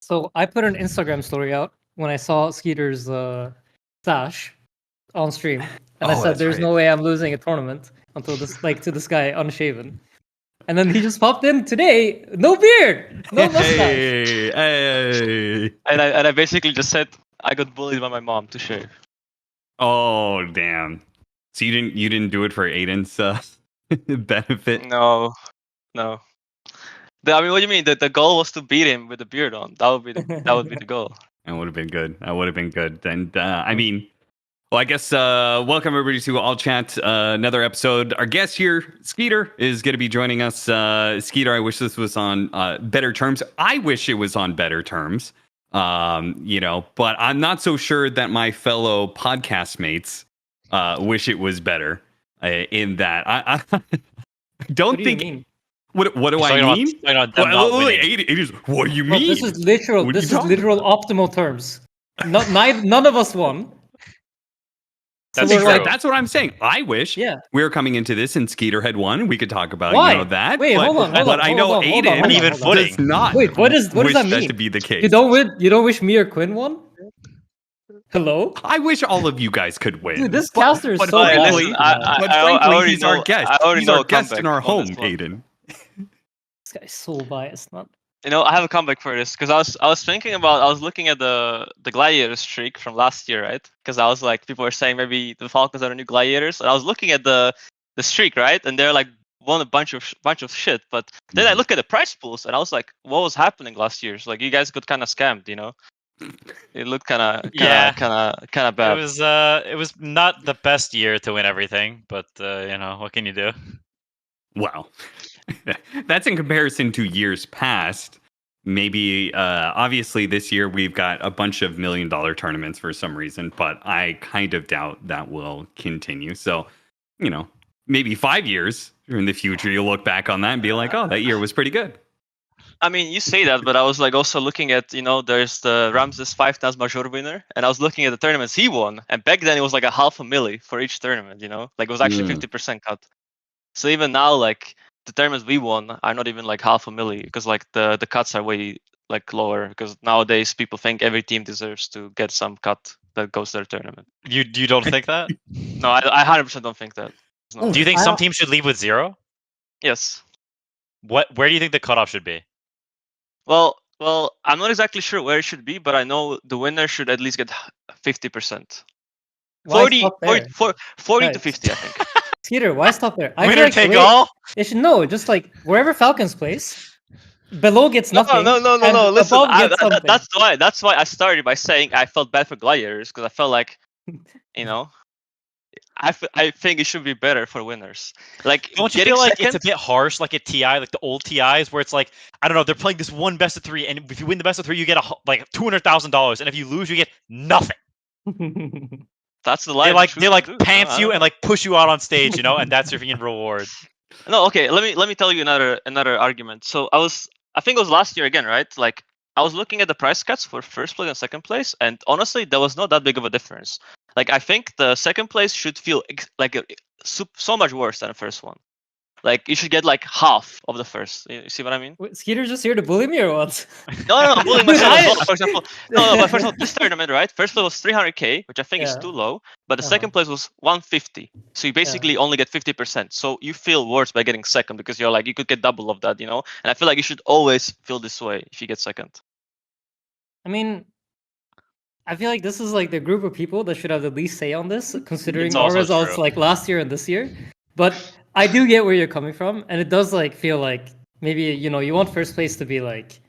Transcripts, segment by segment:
So I put an Instagram story out when I saw Skiter's stash on stream, and I said, "There's no way I'm losing a tournament until this, to this guy unshaven." And then he just popped in today, no beard, no mustache. Hey. And I basically just said I got bullied by my mom to shave. Oh damn! So you didn't do it for Aiden's benefit? No. I mean, what do you mean? The goal was to beat him with the beard on. That would be the goal. That would have been good. And I mean, well, I guess welcome everybody to All Chat, another episode. Our guest here, Skiter, is going to be joining us. Skiter, I wish this was on better terms. I wish it was on better terms. But I'm not so sure that my fellow podcast mates wish it was better. In that, I don't think. You mean? What do I mean? What do you mean? This is literal. This is literal optimal terms. None of us won. That's what I'm saying. I wish we were coming into this and Skiter had won. We could talk about that. Wait, hold on. But I know Aiden does not. Wait, what does that mean? That to be the case. You don't wish me or Quinn won? Hello? I wish all of you guys could win. Dude, this caster is so frankly, frankly, he's our guest. He's our guest in our home, Aiden. This guy's so biased, man. I have a comeback for this because I was looking at the gladiator streak from last year, right? Because I was like, people were saying maybe the Falcons are the new gladiators, and I was looking at the streak, right? And they're like won a bunch of shit. But then I look at the prize pools, and I was like, what was happening last year? So, like, you guys got kind of scammed, It looked kind of bad. It was not the best year to win everything, but what can you do? Well, that's in comparison to years past. Maybe, obviously, this year we've got a bunch of $1 million tournaments for some reason, but I kind of doubt that will continue. So, maybe 5 years in the future, you'll look back on that and be like, oh, that year was pretty good. I mean, you say that, but I was like also looking at, there's the Ramses 5 times Major winner, and I was looking at the tournaments he won, and back then it was like a $500,000 for each tournament, like it was actually 50% cut. So even now, like the tournaments we won are not even like $500,000 because like the cuts are way like lower because nowadays people think every team deserves to get some cut that goes to their tournament. You don't think that? No, I 100% don't think that. No. Do you think some teams should leave with 0? Yes. Where do you think the cutoff should be? Well, I'm not exactly sure where it should be, but I know the winner should at least get 50%. 40 to 50, I think. Skiter, why stop there? Winner take all? It should just like wherever Falcons place, below gets nothing. No. Listen, that's why I started by saying I felt bad for gladiators because I felt like, I think it should be better for winners. Like, don't you feel like it's a bit harsh, like at TI, like the old TIs, where it's like, I don't know, they're playing this one best of 3, and if you win the best of 3, you get like $200,000, and if you lose, you get nothing. That's the line. They pants you and like push you out on stage, and that's your reward. No, okay. Let me tell you another argument. So I think it was last year again, right? Like I was looking at the price cuts for first place and second place, and honestly, there was not that big of a difference. Like I think the second place should feel so much worse than the first one. Like you should get like half of the first. You see what I mean? Wait, Skiter's just here to bully me or what? No, I'm bullying myself as well, for example. No, but first of all, this tournament, right? First place was 300K, which I think is too low, but the second place was 150. So you basically only get 50%. So you feel worse by getting second because you're like, you could get double of that, And I feel like you should always feel this way if you get second. I mean, I feel like this is like the group of people that should have the least say on this, considering our results like last year and this year. But I do get where you're coming from, and it does like feel like maybe you want first place to be like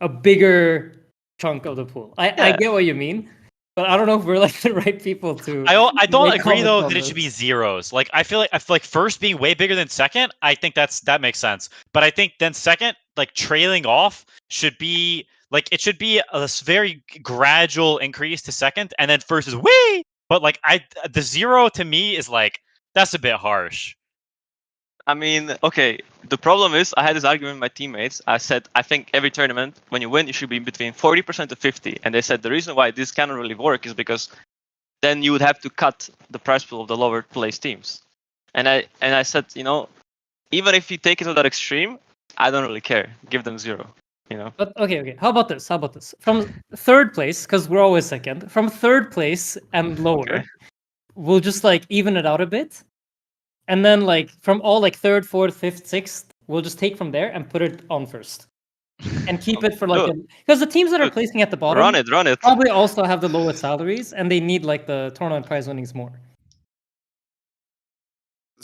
a bigger chunk of the pool. I get what you mean, but I don't know if we're like the right people to. I don't agree though that it should be zeros. Like I feel like first being way bigger than second. I think that makes sense. But I think then second, like trailing off, should be like it should be a very gradual increase to second, and then first is whee. But like the 0 to me is like that's a bit harsh. I mean, okay, the problem is I had this argument with my teammates. I said, I think every tournament, when you win, you should be between 40% to 50%. And they said the reason why this cannot really work is because then you would have to cut the prize pool of the lower place teams. And I said, even if you take it to that extreme, I don't really care. Give them 0. you know. But okay. How about this? From third place, because we're always second. From third place and lower, we'll just like even it out a bit, and then like from all like third, fourth, fifth, sixth, we'll just take from there and put it on first, and keep it for like because the teams that are placing at the bottom Run it. probably also have the lowest salaries, and they need like the tournament prize winnings more.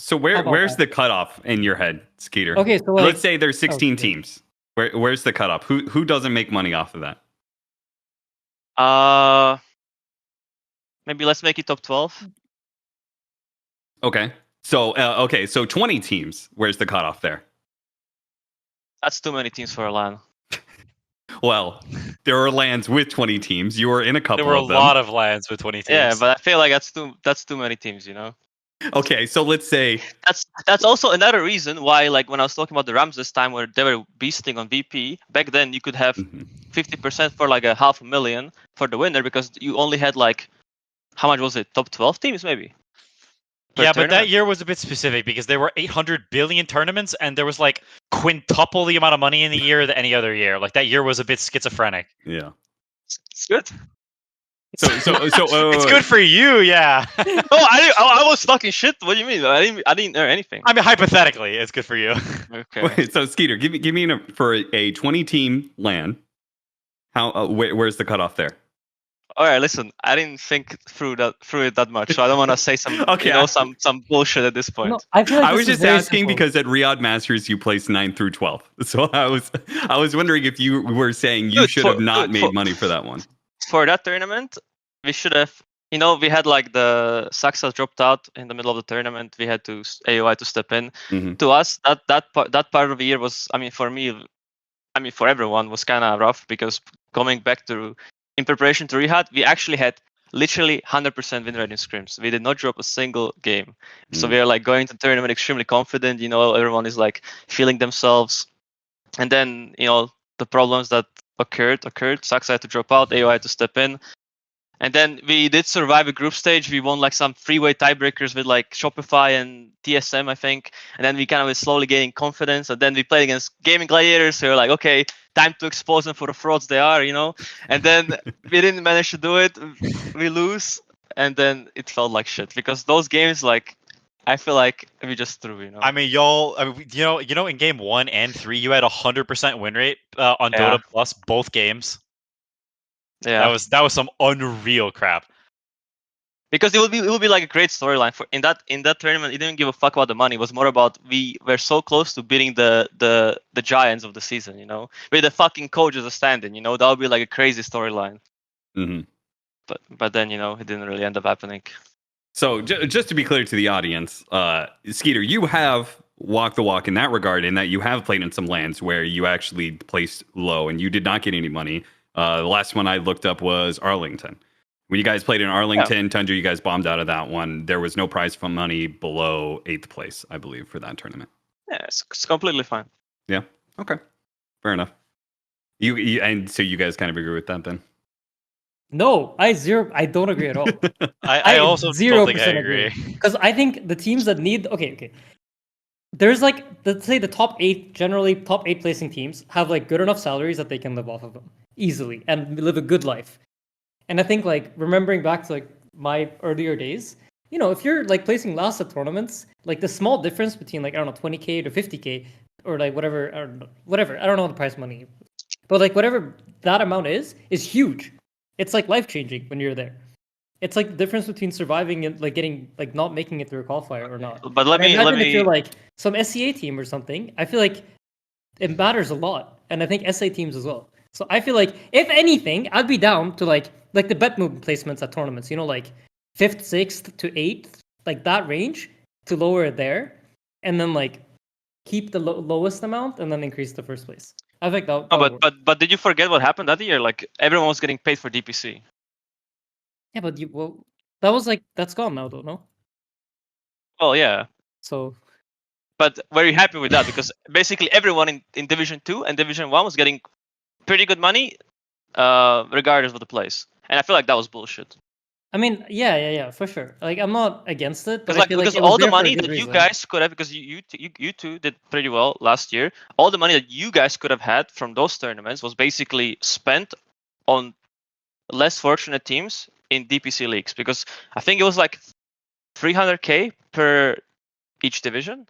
So where's the cutoff in your head, Skiter? Okay, so like, let's say there's 16 teams. Where's the cutoff? Who doesn't make money off of that? Maybe let's make it top 12. Okay. So so 20 teams. Where's the cutoff there? That's too many teams for a LAN. Well, there are LANs with 20 teams. You were in a couple. There were a of them. lot of LANs with 20 teams. Yeah, but I feel like that's too many teams, you know. Okay, so let's say that's also another reason why, like when I was talking about the Rams this time, where they were beasting on VP. Back then, you could have 50% for like $500,000 for the winner because you only had like how much was it? Top 12 teams maybe. Yeah, but that year was a bit specific because there were 800 billion tournaments and there was like quintuple the amount of money in the year than any other year. Like that year was a bit schizophrenic. Yeah, it's good. So it's good for you, yeah. I was talking shit. What do you mean? I didn't earn anything. I mean, hypothetically, it's good for you. Okay. Wait, so Skiter, give me for a 20 team LAN. How where's the cutoff there? All right, listen. I didn't think through it that much, so I don't want to say some some bullshit at this point. No, I feel like I was just asking simple. because at Riyadh Masters you placed 9 through 12. So I was wondering if you were saying you should have not made money for that one. For that tournament, we should have. You know, we had like the Saxa dropped out in the middle of the tournament. We had to AOI to step in. Mm-hmm. To us, that part of the year was, I mean, for me, I mean, for everyone was kind of rough because coming back to in preparation to Riyadh, we actually had literally 100% win rate in scrims. We did not drop a single game. So we are like going to the tournament extremely confident. You know, everyone is like feeling themselves. And then, you know, the problems that occurred. Saxa had to drop out, AOI had to step in. And then we did survive a group stage. We won like some freeway tiebreakers with like Shopify and TSM, I think. And then we kind of were slowly gaining confidence. And then we played against Gaming Gladiators. So we were like, okay, time to expose them for the frauds they are, you know. And then we didn't manage to do it. We lose. And then it felt like shit. Because those games, like, I feel like we just threw, you know. I mean, you know, in game 1 and 3, you had 100% win rate on Dota Plus both games. Yeah, that was some unreal crap. Because it would be like a great storyline for in that tournament. It didn't give a fuck about the money. It was more about we were so close to beating the giants of the season, you know, with the fucking coach as a stand-in, you know. That would be like a crazy storyline. Mm-hmm. But then, you know, it didn't really end up happening. So just to be clear to the audience, Skiter, you have walked the walk in that regard, in that you have played in some lands where you actually placed low and you did not get any money. The last one I looked up was Arlington. When you guys played in Arlington, Tundra, you guys bombed out of that one. There was no prize fund money below 8th place, I believe, for that tournament. Yeah, it's completely fine. Yeah. Okay. Fair enough. You and so you guys kind of agree with that then? No, I don't agree at all. I also 0% don't think I agree. Because I think the teams that need okay. There's like, let's say the top 8 placing teams have like good enough salaries that they can live off of them easily and live a good life. And I think like remembering back to like my earlier days, you know, if you're like placing last at tournaments, like the small difference between like, I don't know, 20K to 50K or like whatever, I don't know the prize money, but like whatever that amount is huge. It's like life changing when you're there. It's like the difference between surviving and like getting like not making it through a qualifier or not. But let me if you're like some SCA team or something, I feel like it matters a lot, and I think SA teams as well. So I feel like if anything, I'd be down to like the bet move placements at tournaments. You know, like 5th, 6th to 8th, like that range to lower it there, and then like keep the lowest amount and then increase the first place. I think that. But did you forget what happened that year? Like everyone was getting paid for DPC. Yeah, but that's gone now, though, no? Well, yeah. So. But very happy with that because basically everyone in Division 2 and Division 1 was getting pretty good money, regardless of the place. And I feel like that was bullshit. I mean, yeah, for sure. Like, I'm not against it, but Because I feel because like it was all the there for a money good that you reason. guys could have, because you two did pretty well last year. All the money that you guys could have had from those tournaments was basically spent on less fortunate teams in DPC leagues, because I think it was like 300k per each division.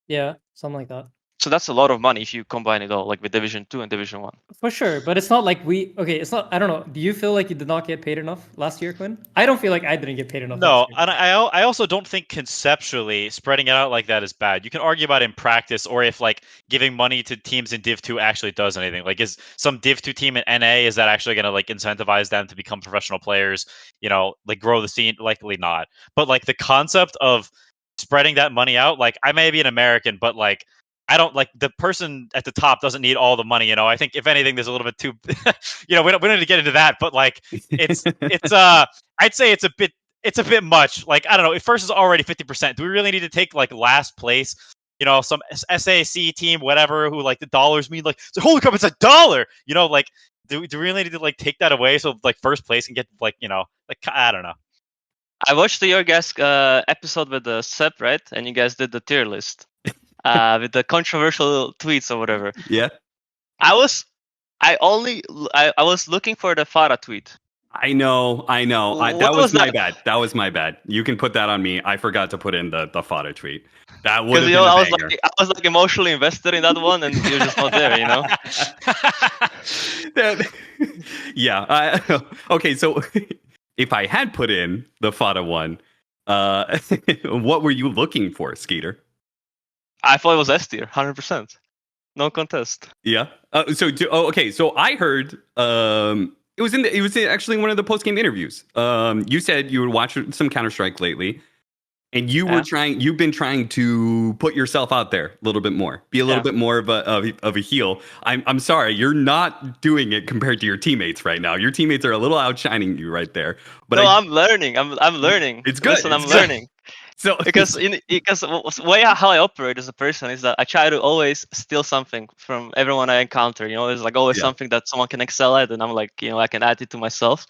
Yeah, something like that. So that's a lot of money if you combine it all, like with Division 2 and Division 1. For sure, but it's not like it's not, I don't know. Do you feel like you did not get paid enough last year, Quinn? I don't feel like I didn't get paid enough No, last year. and I also don't think conceptually spreading it out like that is bad. You can argue about it in practice, or if like giving money to teams in Div 2 actually does anything. Like, is some Div 2 team in NA, is that actually going to like incentivize them to become professional players? Like grow the scene? Likely not. But like the concept of spreading that money out, like I may be an American, but like I don't like the person at the top doesn't need all the money. I think if anything, there's a little bit too, we don't need to get into that, but like it's I'd say it's a bit much. Like, I don't know. If first is already 50%, do we really need to take like last place? Some SAC team, whatever, who like the dollars mean like, so holy crap, it's $1. Like, do we really need to like take that away so like first place can get like like I don't know. I watched your guys' episode with the Sep, right? And you guys did the tier list with the controversial tweets or whatever. Yeah. I was looking for the FATA tweet. I know. That was my bad. That was my bad. You can put that on me. I forgot to put in the FATA tweet. That would have been a banger. I was like emotionally invested in that one, and you're just not there, Yeah. Okay, so if I had put in the FATA one, what were you looking for, Skiter? I thought it was S tier, 100%. No contest. Yeah. Okay. So I heard it was actually one of the post game interviews. You said you would watch some Counter-Strike lately, and you've been trying to put yourself out there a little bit more, be a little bit more of a heel. I'm sorry, you're not doing it compared to your teammates right now. Your teammates are a little outshining you right there. But no, I'm learning. I'm learning. It's good. Listen, I'm learning. So because way how I operate as a person is that I try to always steal something from everyone I encounter. There's like always something that someone can excel at, and I'm like, I can add it to myself.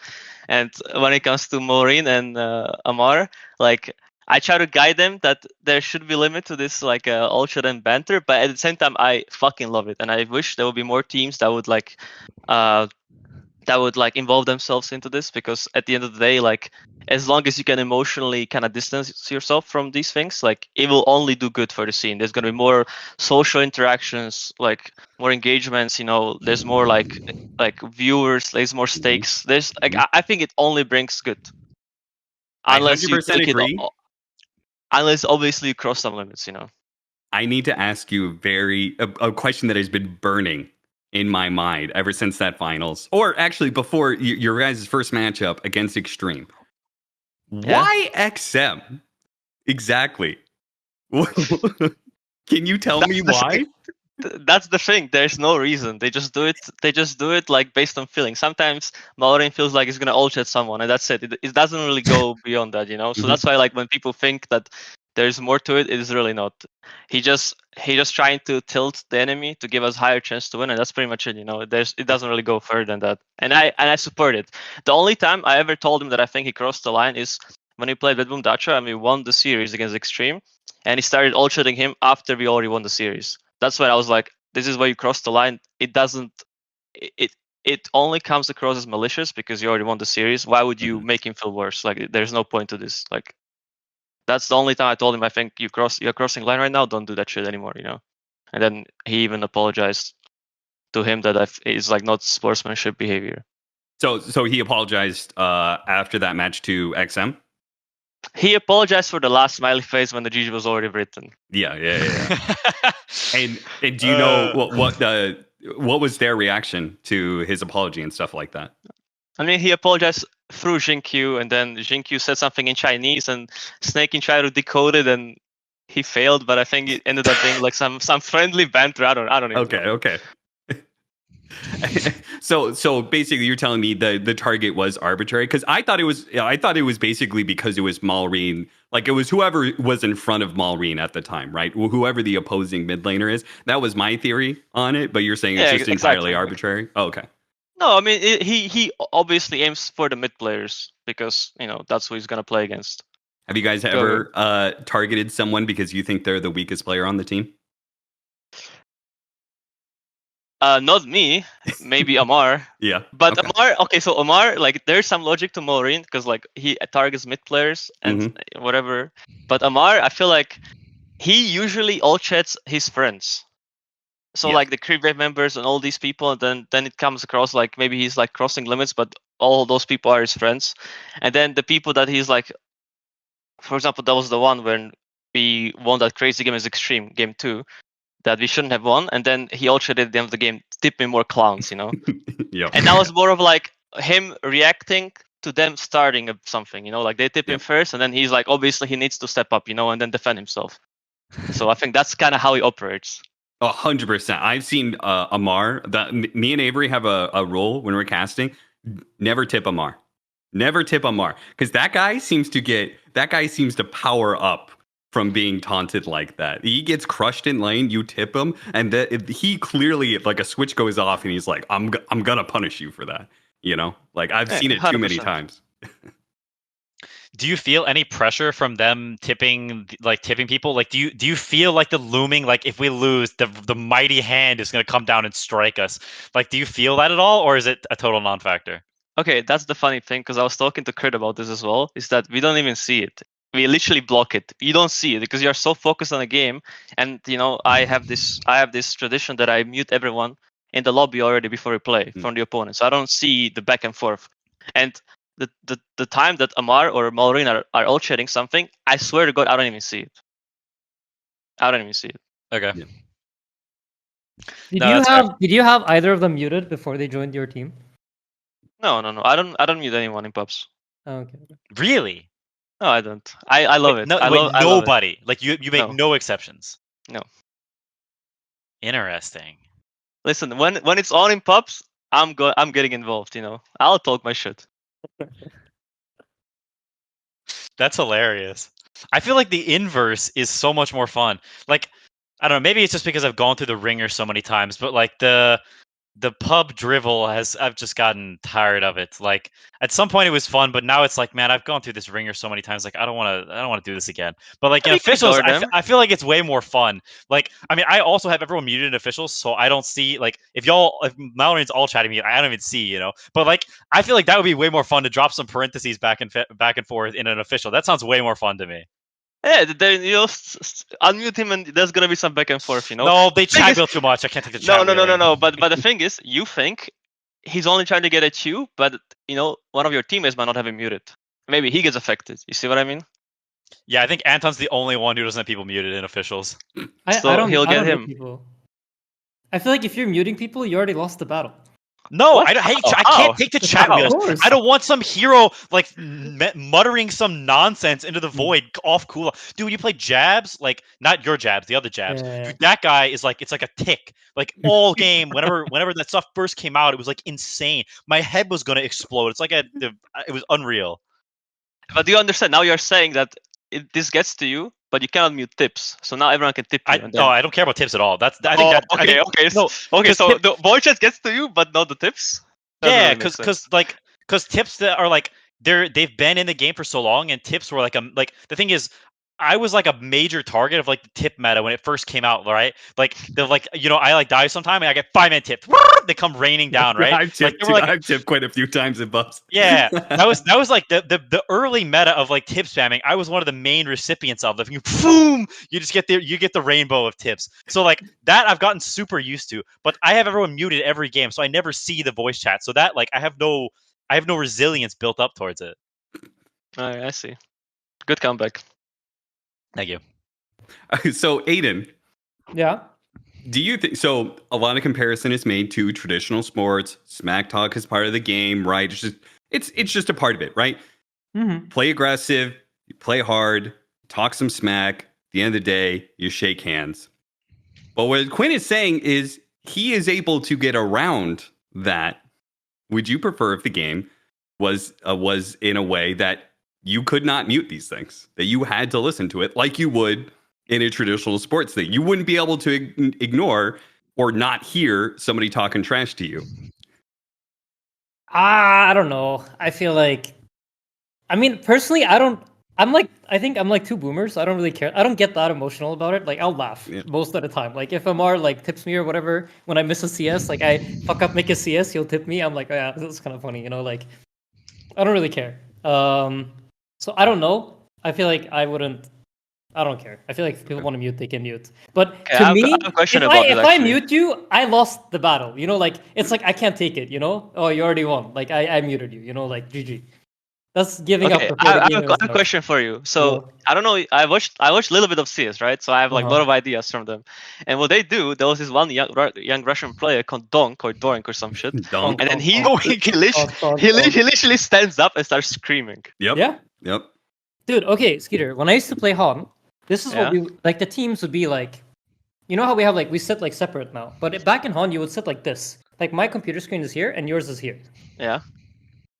And when it comes to Marl1ne and Ammar, like I try to guide them that there should be limit to this like ultra and banter, but at the same time I fucking love it, and I wish there would be more teams that would like involve themselves into this, because at the end of the day, like as long as you can emotionally kind of distance yourself from these things, like it will only do good for the scene. There's going to be more social interactions, like more engagements, there's more like viewers, there's more stakes. There's like I think it only brings good. Unless you take agree. Unless obviously you cross some limits, I need to ask you a question that has been burning in my mind ever since that finals, or actually before your guys' first matchup against Xtreme. Why XM? Exactly. Can you tell me why? That's the thing. There's no reason. They just do it like based on feeling. Sometimes Marl1ne feels like he's gonna ult at someone, and that's it. It doesn't really go beyond that, So that's why, like, when people think that there's more to it is really not. He just trying to tilt the enemy to give us higher chance to win, and that's pretty much it. It doesn't really go further than that. And I support it. The only time I ever told him that I think he crossed the line is when he played with Boom Dacha and we won the series against Xtreme, and he started ult-shooting him after we already won the series. That's when I was like, this is where you cross the line. It doesn't. It only comes across as malicious because you already won the series. Why would you make him feel worse? Like, there's no point to this. Like, that's the only time I told him, I think you're crossing line right now. Don't do that shit anymore, And then he even apologized to him that it's like not sportsmanship behavior. So he apologized after that match to XM? He apologized for the last smiley face when the GG was already written. Yeah. and do you know what was their reaction to his apology and stuff like that? I mean, he apologized through Xingqiu, and then Xingqiu said something in Chinese, and Snaking tried to decode it, and he failed. But I think it ended up being like some friendly banter. I don't even know. Okay. So basically, you're telling me the target was arbitrary, because I thought it was basically because it was Marl1ne, like it was whoever was in front of Marl1ne at the time, right? Whoever the opposing mid laner is. That was my theory on it, but you're saying it's just entirely arbitrary. Oh, okay. No, I mean he obviously aims for the mid players because that's who he's gonna play against. Have you guys ever targeted someone because you think they're the weakest player on the team? Not me, maybe Ammar. Yeah. But okay. Ammar, like there's some logic to Marl1ne because like he targets mid players and whatever. But Ammar, I feel like he usually all chats his friends. So like the creep wave members and all these people, and then it comes across like maybe he's like crossing limits, but all those people are his friends. And then the people that he's like, for example, that was the one when we won that crazy game as Xtreme, game 2. That we shouldn't have won, and then he also at the end of the game tip me more clowns, Yeah. And that was more of like him reacting to them starting something, like they tip him first, and then he's like, obviously he needs to step up, and then defend himself. So I think that's kind of how he operates. 100%. I've seen Ammar. Me and Avery have a rule when we're casting: never tip Ammar, because that guy seems to power up from being taunted like that. He gets crushed in lane, you tip him, and he clearly, like a switch goes off and he's like, I'm gonna punish you for that. Like I've seen it 100%. Too many times. Do you feel any pressure from them tipping people? Like, do you feel like the looming, like if we lose, the mighty hand is gonna come down and strike us? Like, do you feel that at all, or is it a total non-factor? Okay, that's the funny thing, because I was talking to Crit about this as well, is that we don't even see it. We literally block it. You don't see it because you're so focused on the game. And I have this tradition that I mute everyone in the lobby already before we play from the opponent. So I don't see the back and forth. And the time that Ammar or Marl1ne are all chatting something, I swear to God, I don't even see it. Okay. Yeah. Did you have either of them muted before they joined your team? No. I don't mute anyone in pubs. Oh, okay. Really? No, I don't. I love it. No, I nobody. Love it. Like you make no exceptions. No. Interesting. Listen, when it's on in pubs, I'm getting involved. I'll talk my shit. That's hilarious. I feel like the inverse is so much more fun. Like, I don't know. Maybe it's just because I've gone through the ringer so many times, but like the pub drivel I've just gotten tired of it. Like at some point it was fun, but now it's like, man, I've gone through this ringer so many times. Like I don't want to do this again. But like in officials, I feel like it's way more fun. Like, I mean, I also have everyone muted in officials, so I don't see like if Marl1ne's all chatting me, I don't even see, But like I feel like that would be way more fun to drop some parentheses back and forth in an official. That sounds way more fun to me. Yeah, then unmute him and there's gonna be some back and forth, No, they chat wheel too much. I can't take the chat. No. But the thing is, you think he's only trying to get at you, but one of your teammates might not have him muted. Maybe he gets affected. You see what I mean? Yeah, I think Anton's the only one who doesn't have people muted in officials. He'll get him. People. I feel like if you're muting people, you already lost the battle. No, I can't take the chat wheels. I don't want some hero like muttering some nonsense into the void off cooldown. Dude, when you play jabs, like not your jabs, the other jabs. Yeah. Dude, that guy is like, it's like a tick. Like all game, whenever that stuff first came out, it was like insane. My head was gonna explode. It's like it was unreal. But do you understand? Now you're saying that this gets to you, but you cannot mute tips. So now everyone can tip you. No, I don't care about tips at all. So the voice chat gets to you, but not the tips. Yeah, because tips that are like they've been in the game for so long, and tips were like the thing is, I was like a major target of like the tip meta when it first came out, right? Like I like die sometime and I get 5-man tips. They come raining down, right? I've tipped quite a few times in buffs. Yeah, that was like the early meta of like tip spamming. I was one of the main recipients of them. You just get the rainbow of tips. So like that I've gotten super used to. But I have everyone muted every game, so I never see the voice chat. So that like I have no resilience built up towards it. I see. Good comeback. Thank you. So, Aiden. Yeah. Do you think so? A lot of comparison is made to traditional sports. Smack talk is part of the game, right? It's just a part of it, right? Mm-hmm. Play aggressive, you play hard, talk some smack. At the end of the day, you shake hands. But what Quinn is saying is he is able to get around that. Would you prefer if the game was in a way that you could not mute these things, that you had to listen to it like you would in a traditional sports thing? You wouldn't be able to ignore or not hear somebody talking trash to you. I don't know. I feel like I mean, personally, I think I'm like two boomers. So I don't really care. I don't get that emotional about it. Like I'll laugh most of the time. Like if Ammar like tips me or whatever when I miss a CS, like I fuck up, make a CS, he'll tip me. I'm like, oh, yeah, this is kind of funny, you know. Like I don't really care. So I don't know. I feel like I don't care. I feel like if people want to mute, they can mute. But to me, if I mute you, I lost the battle. You know, like it's like I can't take it. You know, oh, you already won. Like I muted you. You know, like GG. That's giving up. I have a question for you. So I don't know. I watched a little bit of CS, right? So I have like a lot of ideas from them. And what they do, there was this one young Russian player called Donk or Doink or some shit. And then he literally stands up and starts screaming. Yep. Dude, okay, Skiter. When I used to play Han, this is what we like. The teams would be like, you know how we have like we sit like separate now, but back in Han you would sit like this. Like my computer screen is here and yours is here. Yeah.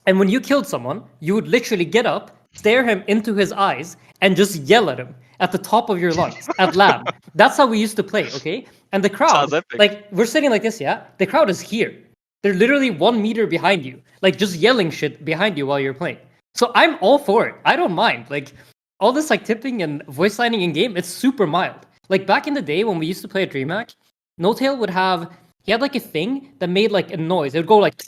And when you killed someone, you would literally get up, stare him into his eyes, and just yell at him at the top of your lungs, at LAN. That's how we used to play, okay? And the crowd, like, we're sitting like this, yeah? The crowd is here. They're literally 1 meter behind you, like, just yelling shit behind you while you're playing. So I'm all for it. I don't mind. Like, all this, like, tipping and voice lining in game, it's super mild. Like, back in the day when we used to play at Dreamhack, No-Tail would have, he had, like, a thing that made, like, a noise. It would go, like...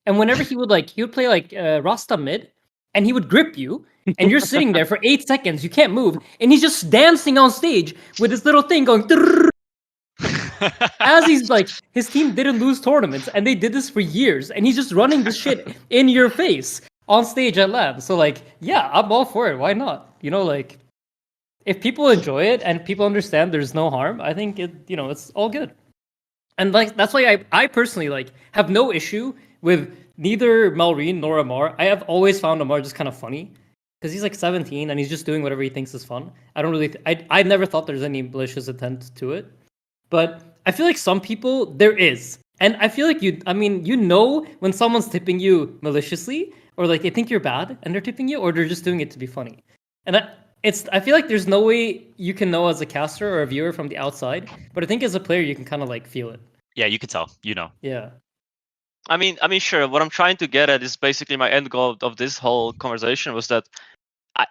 And whenever he would play like Rasta mid, and he would grip you, and you're sitting there for 8 seconds, you can't move, and he's just dancing on stage with this little thing going. As he's like, his team didn't lose tournaments, and they did this for years, and he's just running this shit in your face on stage at LAN. So like, yeah, I'm all for it. Why not? You know, like, if people enjoy it and people understand there's no harm, I think it, you know, it's all good. And like that's why I personally like have no issue with neither Marl1ne nor Ammar. I have always found Ammar just kind of funny because he's like 17 and he's just doing whatever he thinks is fun. I don't really, I never thought there's any malicious intent to it, but I feel like some people there is, and I feel like you know when someone's tipping you maliciously or like they think you're bad and they're tipping you, or they're just doing it to be funny. And I feel like there's no way you can know as a caster or a viewer from the outside, but I think as a player you can kind of like feel it. Yeah, you can tell. You know. Yeah. I mean, sure. What I'm trying to get at is basically my end goal of this whole conversation was that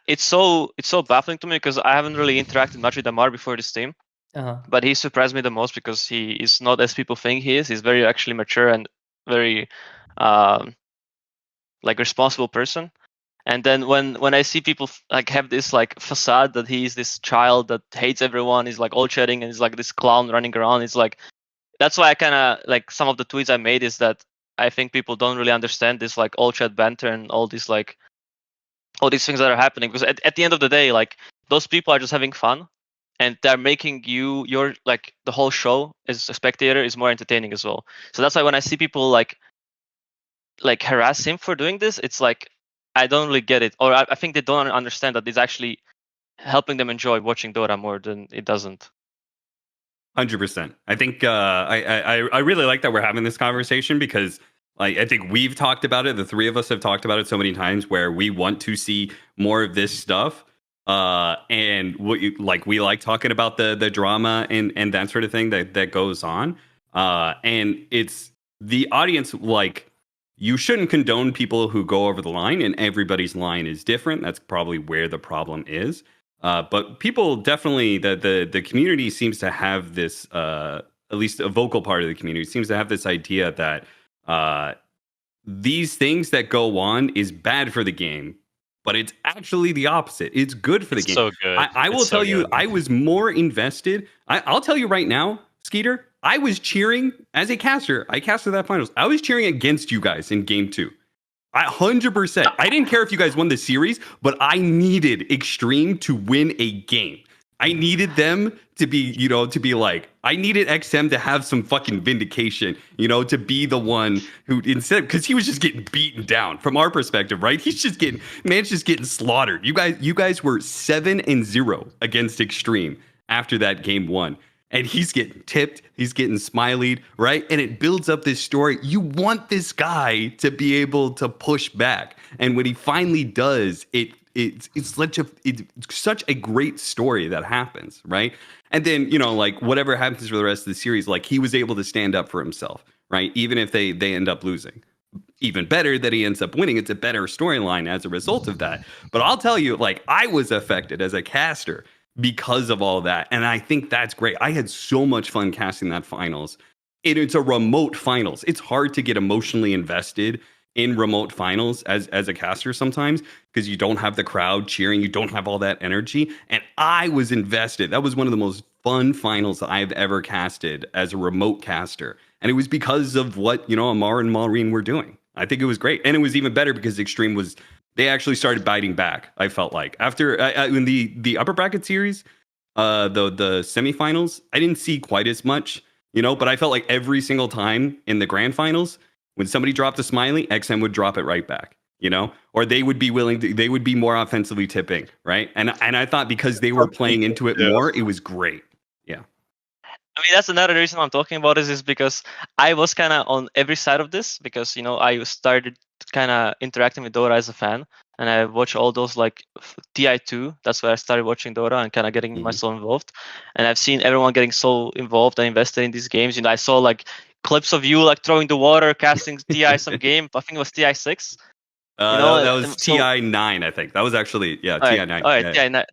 it's so baffling to me because I haven't really interacted much with Ammar before this team. But he surprised me the most because he is not as people think he is. He's very actually mature and very like responsible person. And then when I see people like have this like facade that he's this child that hates everyone, he's like all chatting and he's like this clown running around. It's like that's why I kind of like some of the tweets I made is that I think people don't really understand this like all chat banter and all these things that are happening because at the end of the day, like those people are just having fun and they're making your like the whole show as a spectator is more entertaining as well. So that's why when I see people like harass him for doing this, it's like I don't really get it, or I think they don't understand that it's actually helping them enjoy watching Dota more than it doesn't. 100%. I think I really like that we're having this conversation because like I think we've talked about it. The three of us have talked about it so many times where we want to see more of this stuff. And we like talking about the drama and that sort of thing that goes on. And it's the audience like you shouldn't condone people who go over the line, and everybody's line is different. That's probably where the problem is. But people definitely, the community seems to have this, at least a vocal part of the community seems to have this idea that these things that go on is bad for the game, but it's actually the opposite. It's good for the game. So good. I will tell you, I was more invested. I'll tell you right now, Skiter, I was cheering as a caster. I casted that finals. I was cheering against you guys in game 2. 100%. I didn't care if you guys won the series, but I needed Xtreme to win a game. I needed them to be, I needed XM to have some fucking vindication, to be the one who instead, because he was just getting beaten down from our perspective, right? Man's just getting slaughtered. You guys were 7-0 against Xtreme after that game 1. And he's getting tipped, he's getting smileyed, right? And it builds up this story. You want this guy to be able to push back. And when he finally does, it's such a great story that happens, right? And then, whatever happens for the rest of the series, like he was able to stand up for himself, right? Even if they end up losing. even better that he ends up winning. It's a better storyline as a result of that. But I'll tell you, like, I was affected as a caster because of all that. And I think that's great. I had so much fun casting that finals. It's a remote finals. It's hard to get emotionally invested in remote finals as a caster sometimes because you don't have the crowd cheering, you don't have all that energy. And I was invested. That was one of the most fun finals I've ever casted as a remote caster. And it was because of what, Ammar and Marl1ne were doing. I think it was great. And it was even better because Xtreme they actually started biting back, I felt like. After in the upper bracket series, the semifinals, I didn't see quite as much, but I felt like every single time in the grand finals, when somebody dropped a smiley, XM would drop it right back, or they would be they would be more offensively tipping, right? And I thought because they were playing into it more, it was great. Yeah. I mean, that's another reason I'm talking about this is because I was kind of on every side of this because, I started kind of interacting with Dota as a fan and I watch all those like TI2. That's where I started watching Dota and kind of getting myself involved. And I've seen everyone getting so involved and invested in these games. I saw like clips of you like throwing the water, casting TI some game. I think it was TI6. That was TI9, I think. That was actually TI9. All right,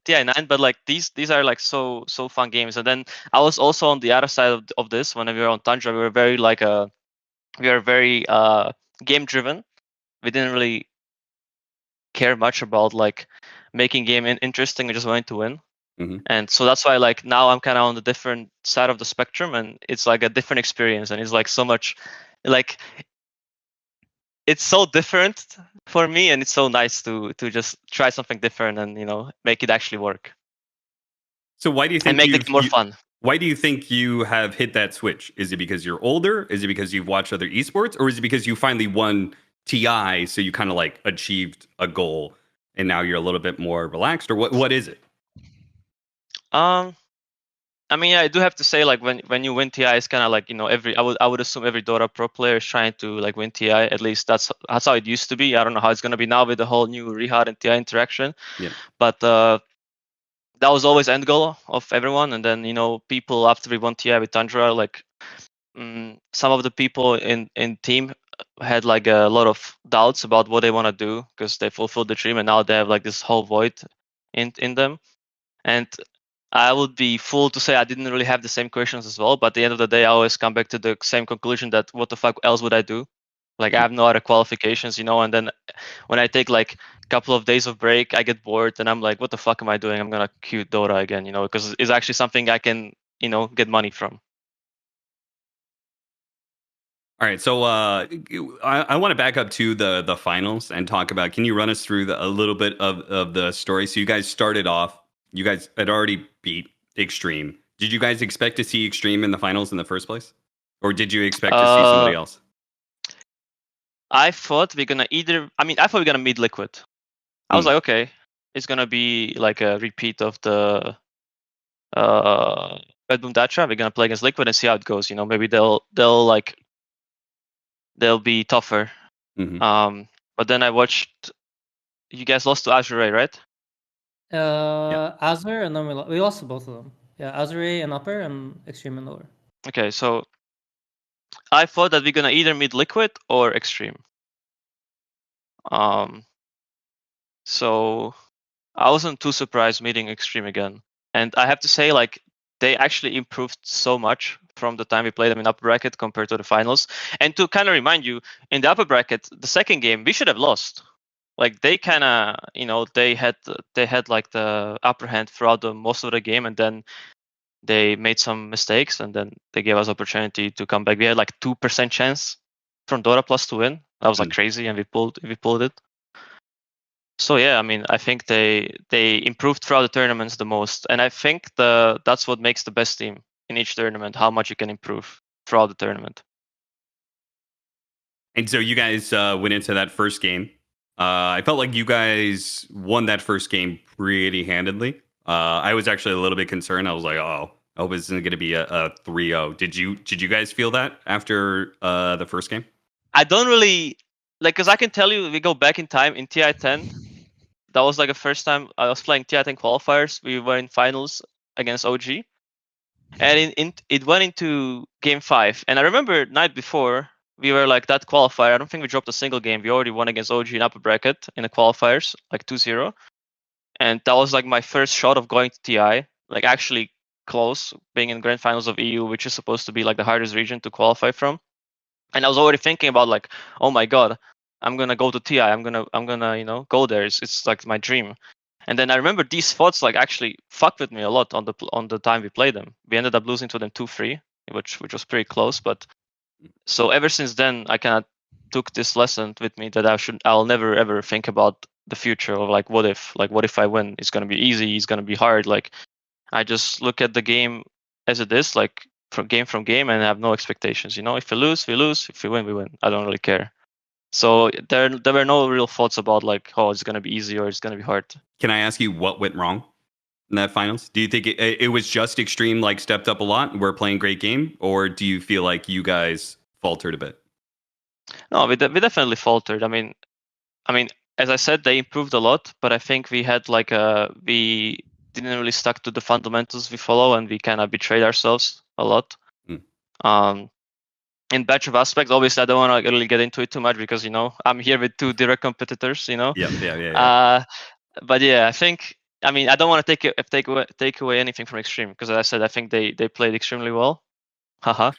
TI9. But like these are like so fun games. And then I was also on the other side of this. When we were on Tundra, we were very game driven. We didn't really care much about like making game interesting. We just wanted to win. And so that's why like now I'm kind of on the different side of the spectrum, and it's like a different experience, and it's like so much like. It's so different for me, and it's so nice to just try something different and make it actually work. So why do you think and make it more fun? Why do you think you have hit that switch? Is it because you're older? Is it because you've watched other esports, or is it because you finally won TI, so you kind of like achieved a goal, and now you're a little bit more relaxed, or what is it? I mean, I do have to say, like when you win TI, it's kind of like I would assume every Dota pro player is trying to like win TI. At least that's how it used to be. I don't know how it's gonna be now with the whole new Rehad and TI interaction. Yeah. But that was always end goal of everyone. And then people after we won TI with Tundra, like some of the people in team had like a lot of doubts about what they want to do because they fulfilled the dream, and now they have like this whole void in them. And I would be fool to say I didn't really have the same questions as well, but at the end of the day, I always come back to the same conclusion that what the fuck else would I do? Like I have no other qualifications, and then when I take like a couple of days of break, I get bored and I'm like, what the fuck am I doing? I'm gonna queue Dota again, because it's actually something I can, get money from. All right, so I want to back up to the finals and talk about. Can you run us through a little bit of the story? So you guys started off. You guys had already beat Xtreme. Did you guys expect to see Xtreme in the finals in the first place? Or did you expect to see somebody else? I thought we're going to meet Liquid. I was like, okay, it's going to be like a repeat of the Red Boom Datra. We're going to play against Liquid and see how it goes. Maybe they'll be tougher. But then I watched, you guys lost to Azure, right? Azure, and then we lost to both of them. Yeah, Azure in upper and Xtreme in lower. Okay, so I thought that we're gonna either meet Liquid or Xtreme. So I wasn't too surprised meeting Xtreme again, and I have to say, like, they actually improved so much from the time we played them in upper bracket compared to the finals. And to kind of remind you, in the upper bracket, the second game we should have lost. Like they kind of, they had like the upper hand throughout most of the game, and then they made some mistakes, and then they gave us opportunity to come back. We had like 2% chance from Dota Plus to win. That was like crazy, and we pulled it. So yeah, I mean, I think they improved throughout the tournaments the most, and I think that's what makes the best team in each tournament. How much you can improve throughout the tournament. And so you guys went into that first game. I felt like you guys won that first game pretty handedly. I was actually a little bit concerned. I was like, oh, I hope this isn't going to be a 3-0. Did you guys feel that after the first game? I don't really, like, because I can tell you, we go back in time in TI10. That was like the first time I was playing TI10 qualifiers. We were in finals against OG. And it went into game 5. And I remember night before, we were like that qualifier. I don't think we dropped a single game. We already won against OG in upper bracket in the qualifiers, like 2-0. And that was like my first shot of going to TI, like actually close, being in grand finals of EU, which is supposed to be like the hardest region to qualify from. And I was already thinking about like, oh my god, I'm gonna go to TI. I'm gonna go there. It's like my dream. And then I remember these thoughts like actually fucked with me a lot on the time we played them. We ended up losing to them 2-3, which was pretty close. But so ever since then, I kind of took this lesson with me that I'll never ever think about the future of like what if I win? It's gonna be easy. It's gonna be hard. Like I just look at the game as it is, like from game, and have no expectations. If we lose, we lose. If we win, we win. I don't really care. So there were no real thoughts about like, oh, it's gonna be easy or it's gonna be hard. Can I ask you what went wrong in that finals? Do you think it was just Xtreme like stepped up a lot and we're playing great game, or do you feel like you guys faltered a bit? No, we definitely faltered. I mean, as I said, they improved a lot, but I think we had like we didn't really stuck to the fundamentals we follow, and we kind of betrayed ourselves a lot. In batch of aspects, obviously, I don't want to really get into it too much because I'm here with two direct competitors. Yeah. But yeah, I think. I mean, I don't want to take away anything from Xtreme because, as I said, I think they played extremely well. Haha,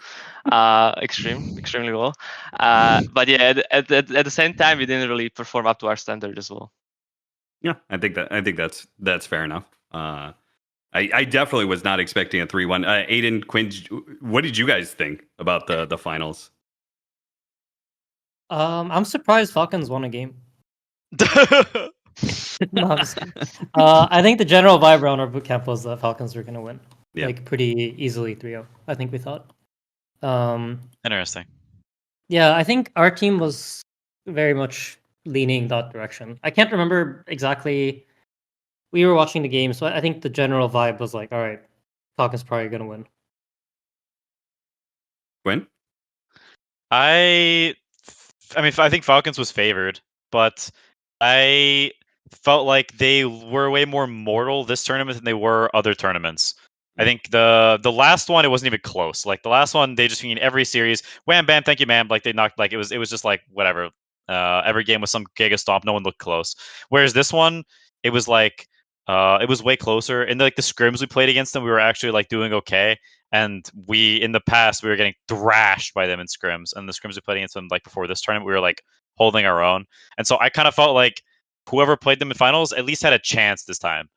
extremely well. But yeah, at the same time, we didn't really perform up to our standard as well. Yeah, I think that's fair enough. I definitely was not expecting a 3-1. Aiden, Quinn, what did you guys think about the finals? I'm surprised Falcons won a game. No, I think the general vibe around our bootcamp was that Falcons were going to win. Yeah. Like pretty easily 3-0, I think we thought. Interesting. Yeah, I think our team was very much leaning that direction. I can't remember exactly. We were watching the game, so I think the general vibe was like, all right, Falcons probably going to win. Quinn? I think Falcons was favored, but I felt like they were way more mortal this tournament than they were other tournaments. I think the last one, it wasn't even close. Like the last one, they just in every series, wham bam, thank you, ma'am. Like they knocked, like it was just like whatever. Every game was some giga stomp. No one looked close. Whereas this one, it was like it was way closer. In like the scrims we played against them, we were actually like doing okay. And in the past, we were getting thrashed by them in scrims. And the scrims we played against them like before this tournament, we were like holding our own. And so I kind of felt like whoever played them in finals at least had a chance this time.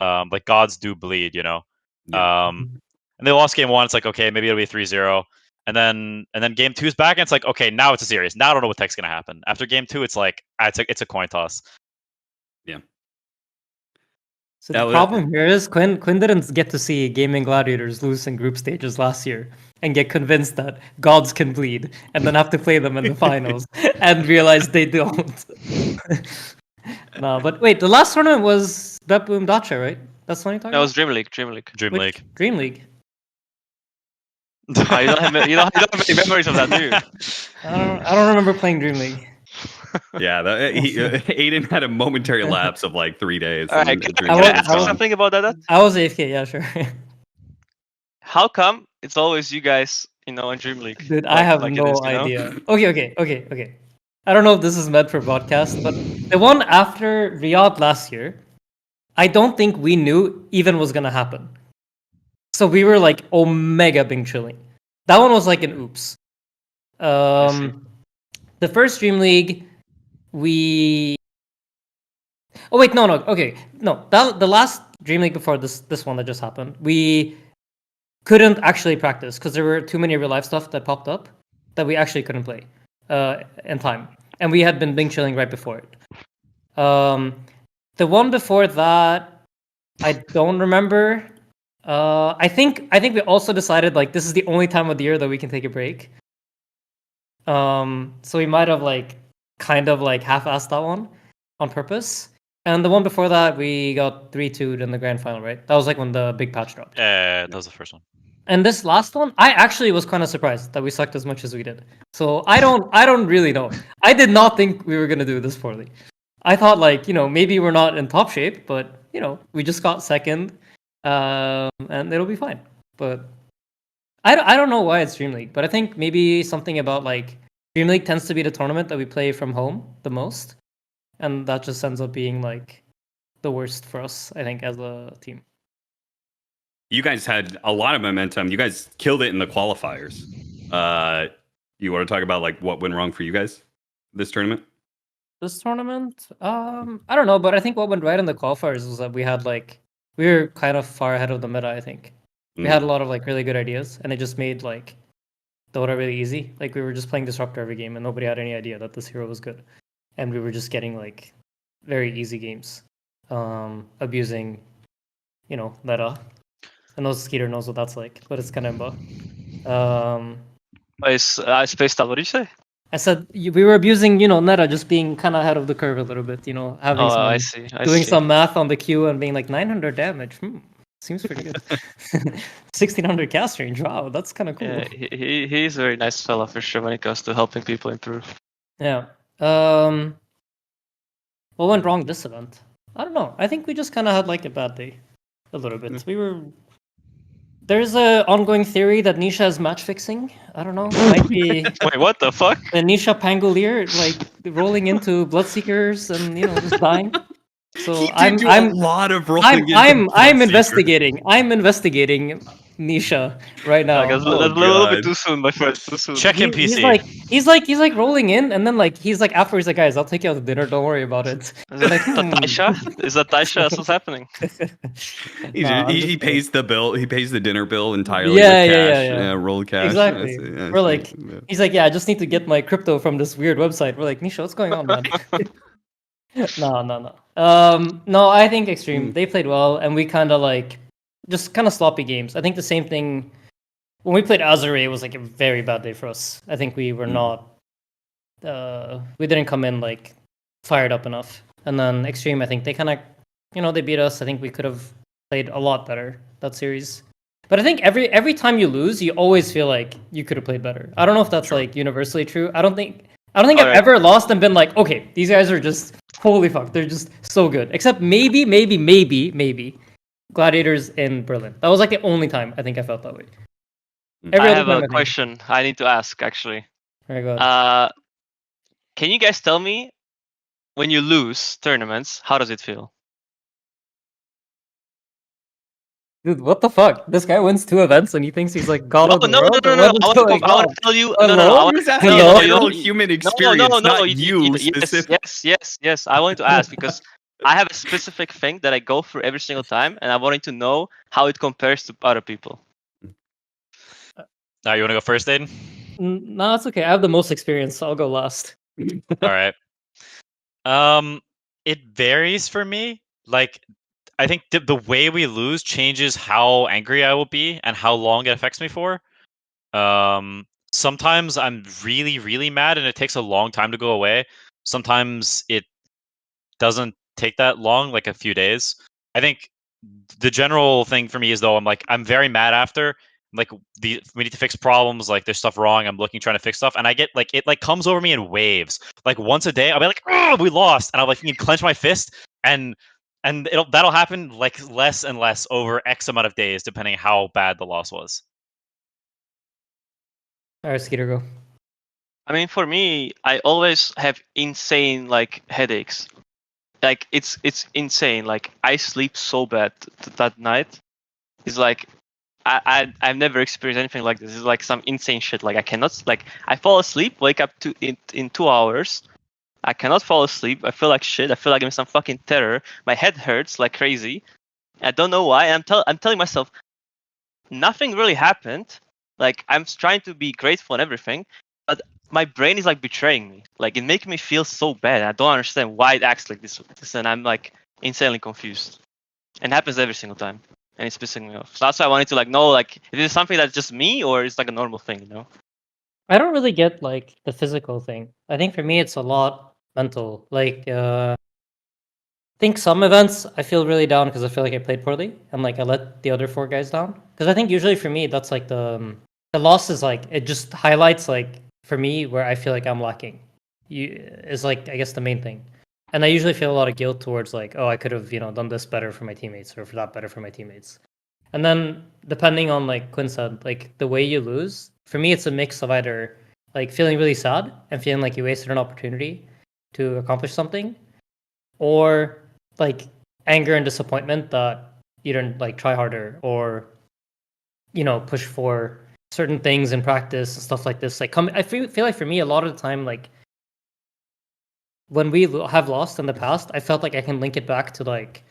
Like gods do bleed, Yeah. And they lost game 1. It's like, okay, maybe it'll be 3-0. And then game 2 is back, and it's like, okay, now it's a series. Now I don't know what the heck's gonna happen. After game 2, it's like it's a coin toss. Yeah. So the problem here is Quinn didn't get to see Gaming Gladiators lose in group stages last year and get convinced that gods can bleed and then have to play them in the finals and realize they don't. No, but wait, the last tournament was Bet Boom Dacha, right? That's what you're talking That about? was Dreamleague. Dreamleague. Oh, you don't have any memories of that, do you? I don't remember playing Dreamleague. Yeah, Aiden had a momentary lapse of like 3 days. All right, can I ask you something about that? I was AFK, yeah, sure. How come it's always you guys, in Dreamleague? Dude, I have no idea. Okay. I don't know if this is meant for broadcast, but the one after Riyadh last year, I don't think we knew even was gonna happen. So we were like omega bing chilling. That one was like an oops. The first Dream League, we. Oh wait, no. Okay, no. The last Dream League before this one that just happened, we couldn't actually practice because there were too many real life stuff that popped up that we actually couldn't play in time, and we had been bing chilling right before it. The one before that, I don't remember. I think we also decided like this is the only time of the year that we can take a break. So we might have like kind of like half-assed that one on purpose. And the one before that, we got 3-2 in the grand final, right? That was like when the big patch dropped. That was the first one. And this last one, I actually was kind of surprised that we sucked as much as we did. So I don't really know. I did not think we were gonna do this poorly. I thought like maybe we're not in top shape, but we just got second, and it'll be fine. But I don't know why it's Dream League, but I think maybe something about like Dreamleague tends to be the tournament that we play from home the most, and that just ends up being like the worst for us, I think, as a team. You guys had a lot of momentum. You guys killed it in the qualifiers. You want to talk about like what went wrong for you guys this tournament? This tournament, I don't know, but I think what went right in the qualifiers was that we were kind of far ahead of the meta. I think we had a lot of like really good ideas, and it just made like Dota really easy. Like we were just playing Disruptor every game, and nobody had any idea that this hero was good, and we were just getting like very easy games, abusing, meta. I know Skiter knows what that's like, but it's Kanemba. I spaced out. What did you say? I said we were abusing, Neta just being kind of ahead of the curve a little bit, having doing some math on the Q and being like 900 damage. Seems pretty good. 1600 cast range. Wow, that's kind of cool. Yeah, he's a very nice fella for sure when it comes to helping people improve. Yeah. What went wrong this event? I don't know. I think we just kind of had like a bad day, a little bit. There's a ongoing theory that Nisha is matchfixing. I don't know. Might be. Wait, what the fuck? The Nisha Pangolier, like rolling into Bloodseekers and just dying. So I'm a lot of rolling. I'm investigating. I'm investigating Nisha right now. That's a little bit too soon, my friend. Too soon. Check him, PC. He's like rolling in, and then he's like afterwards like, guys, I'll take you out to dinner. Don't worry about it. Is that Taisha? Is that Taisha? That's what's happening. He pays the bill. He pays the dinner bill entirely. Yeah. Roll cash. Exactly. We're like, he's like, I just need to get my crypto from this weird website. We're like, Nisha, what's going on, man? No. No, I think Xtreme, they played well, and we kind of sloppy games. I think the same thing when we played Azure, it was like a very bad day for us. I think we were not, we didn't come in like fired up enough. And then Xtreme, I think they kind of, they beat us. I think we could have played a lot better that series. But I think every time you lose, you always feel like you could have played better. I don't know if that's like universally true. I don't think I've ever lost and been like, okay, these guys are just holy fuck, they're just so good. Except maybe Gladiators in Berlin. That was like the only time I think I felt that way. I have a question I need to ask actually. Very good. Can you guys tell me when you lose tournaments, how does it feel? Dude, what the fuck? This guy wins 2 events and he thinks he's like god of the world? No. I want to tell you. No. General human experience, not you specific. Yes. I wanted to ask because I have a specific thing that I go through every single time, and I wanted to know how it compares to other people. Now, you want to go first, Aiden? No, it's okay. I have the most experience, so I'll go last. All right. It varies for me. Like, I think the way we lose changes how angry I will be and how long it affects me for. Sometimes I'm really, really mad and it takes a long time to go away. Sometimes it doesn't take that long, like a few days. I think the general thing for me is though I'm very mad after. Like we need to fix problems, like there's stuff wrong, I'm trying to fix stuff, and I get like it comes over me in waves. Like once a day I'll be like, oh, we lost, and I'll clench my fist, and that'll happen like less and less over X amount of days depending how bad the loss was. Alright, Skiter, go. I mean, for me, I always have insane like headaches. Like it's insane. Like I sleep so bad that night. It's like I've never experienced anything like this. It's like some insane shit. Like I cannot, like I fall asleep, wake up in 2 hours. I cannot fall asleep. I feel like shit. I feel like I'm in some fucking terror. My head hurts like crazy. I don't know why. I'm telling myself nothing really happened. Like I'm trying to be grateful and everything, but my brain is like betraying me. Like it makes me feel so bad. I don't understand why it acts like this, and I'm like insanely confused. And it happens every single time. And it's pissing me off. So that's why I wanted to know, like, is this something that's just me or it's like a normal thing, you know? I don't really get like the physical thing. I think for me it's a lot mental. Like I think some events I feel really down because I feel like I played poorly and like I let the other 4 guys down. Because I think usually for me that's like the loss is like it just highlights like for me where I feel like I'm lacking. Is like I guess the main thing. And I usually feel a lot of guilt towards like, oh, I could have, done this better for my teammates or for that better for my teammates. And then depending on like Quinn said, like the way you lose, for me it's a mix of either like feeling really sad and feeling like you wasted an opportunity to accomplish something, or like anger and disappointment that you didn't like try harder or push for certain things in practice and stuff like this. Like I feel like for me a lot of the time, like when we have lost in the past, I felt like I can link it back to like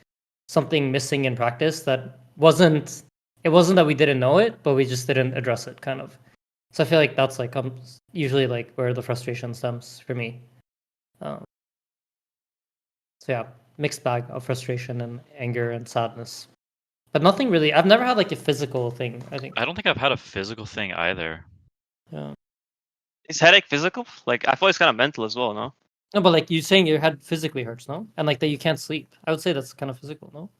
something missing in practice that wasn't that we didn't know it, but we just didn't address it, kind of. So I feel like that's like usually like where the frustration stems for me. So yeah, mixed bag of frustration and anger and sadness, but nothing really. I've never had like a physical thing, I think. I don't think I've had a physical thing either. Yeah. Is headache physical? Like I thought it's kind of mental as well, no? No, but like you're saying your head physically hurts, no? And like that you can't sleep. I would say that's kind of physical, no?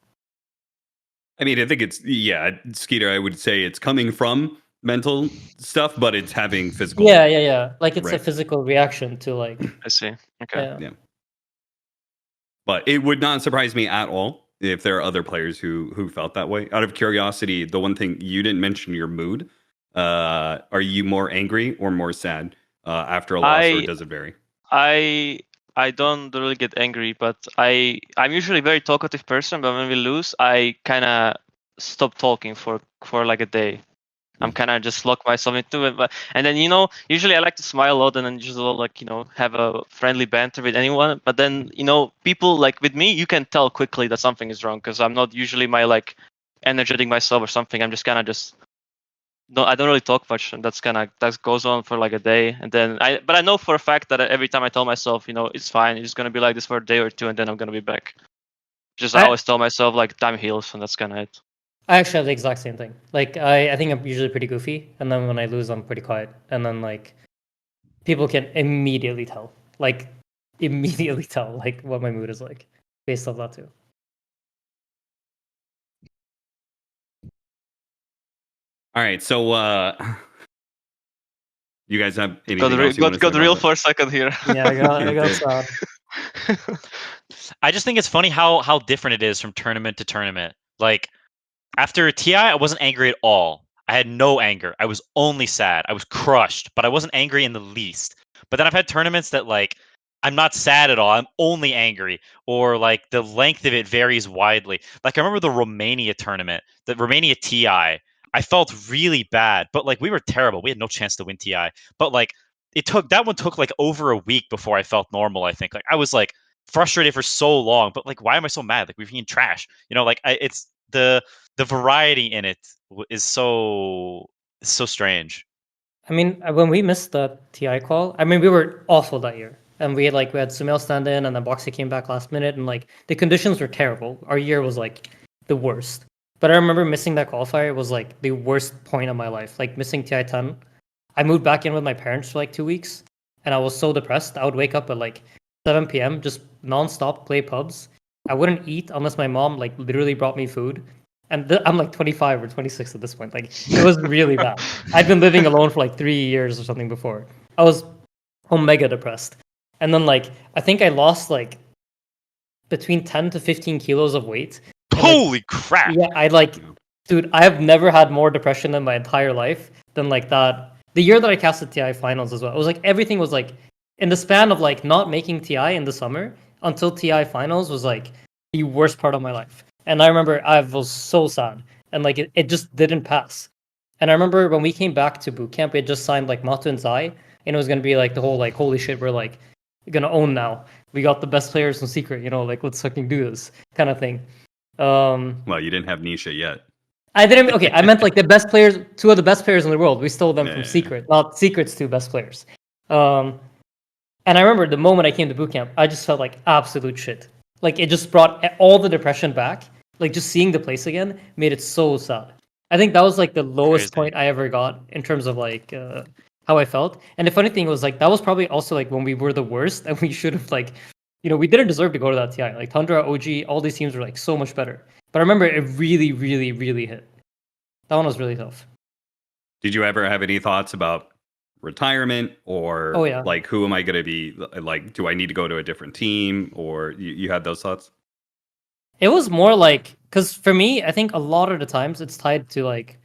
I mean, I think it's Skiter. I would say it's coming from mental stuff, but it's having physical. Yeah. Like it's a Right. physical reaction to like. I see. Okay. Yeah. But it would not surprise me at all if there are other players who felt that way. Out of curiosity, the one thing you didn't mention your mood. Are you more angry or more sad after a loss, or does it vary? I don't really get angry, but I'm usually a very talkative person. But when we lose, I kind of stop talking for like a day. I'm kind of just lock myself into it. And then usually I like to smile a lot and then just like have a friendly banter with anyone. But then people like with me, you can tell quickly that something is wrong because I'm not usually my like energetic myself or something. I'm just kind of just. No, I don't really talk much, and that goes on for like a day, and then But I know for a fact that every time I tell myself, it's fine, it's gonna be like this for a day or two, and then I'm gonna be back. I always tell myself like time heals, and that's kind of it. I actually have the exact same thing. Like I think I'm usually pretty goofy, and then when I lose, I'm pretty quiet, and then like people can immediately tell, like what my mood is like based off that too. All right, so you guys have anything got real for a second here. Yeah, I got sad. I just think it's funny how different it is from tournament to tournament. Like after TI, I wasn't angry at all. I had no anger. I was only sad. I was crushed, but I wasn't angry in the least. But then I've had tournaments that like I'm not sad at all. I'm only angry, or like the length of it varies widely. Like I remember the Romania tournament, the Romania TI. I felt really bad, but like we were terrible. We had no chance to win TI. But like that one took like over a week before I felt normal. I think like I was like frustrated for so long, but like why am I so mad? Like we've been trash. Like it's the variety in it is so strange. I mean, when we missed the TI call, I mean we were awful that year, and we had Sumail stand in, and then Boxy came back last minute, and like the conditions were terrible. Our year was like the worst. But I remember missing that qualifier was like the worst point of my life. Like missing TI 10. I moved back in with my parents for like 2 weeks, and I was so depressed. I would wake up at like 7 p.m. just nonstop play pubs. I wouldn't eat unless my mom like literally brought me food. And I'm like 25 or 26 at this point. Like it was really bad. I'd been living alone for like 3 years or something before. I was mega depressed. And then like I think I lost like between 10 to 15 kilos of weight. Holy crap! Yeah, dude, I have never had more depression in my entire life than like that. The year that I casted TI finals as well, it was like everything was like in the span of like not making TI in the summer until TI finals was like the worst part of my life. And I remember I was so sad, and like it just didn't pass. And I remember when we came back to boot camp, we had just signed like Matu and Zai, and it was gonna be like the whole like holy shit, we're like gonna own now. We got the best players in secret, like let's fucking do this kind of thing. Well, you didn't have Nisha yet. I didn't. Okay, I meant like the best players, two of the best players in the world. We stole them from Secret, not Secret's two best players. And I remember the moment I came to boot camp, I just felt like absolute shit. Like it just brought all the depression back. Like just seeing the place again made it so sad. I think that was like the lowest point I ever got in terms of like how I felt. And the funny thing was like that was probably also like when we were the worst, and we should have like. We didn't deserve to go to that TI. Like Tundra, OG, all these teams were like so much better. But I remember it really, really, really hit. That one was really tough. Did you ever have any thoughts about retirement or like who am I going to be? Like, do I need to go to a different team? Or you had those thoughts? It was more like, because for me, I think a lot of the times it's tied to like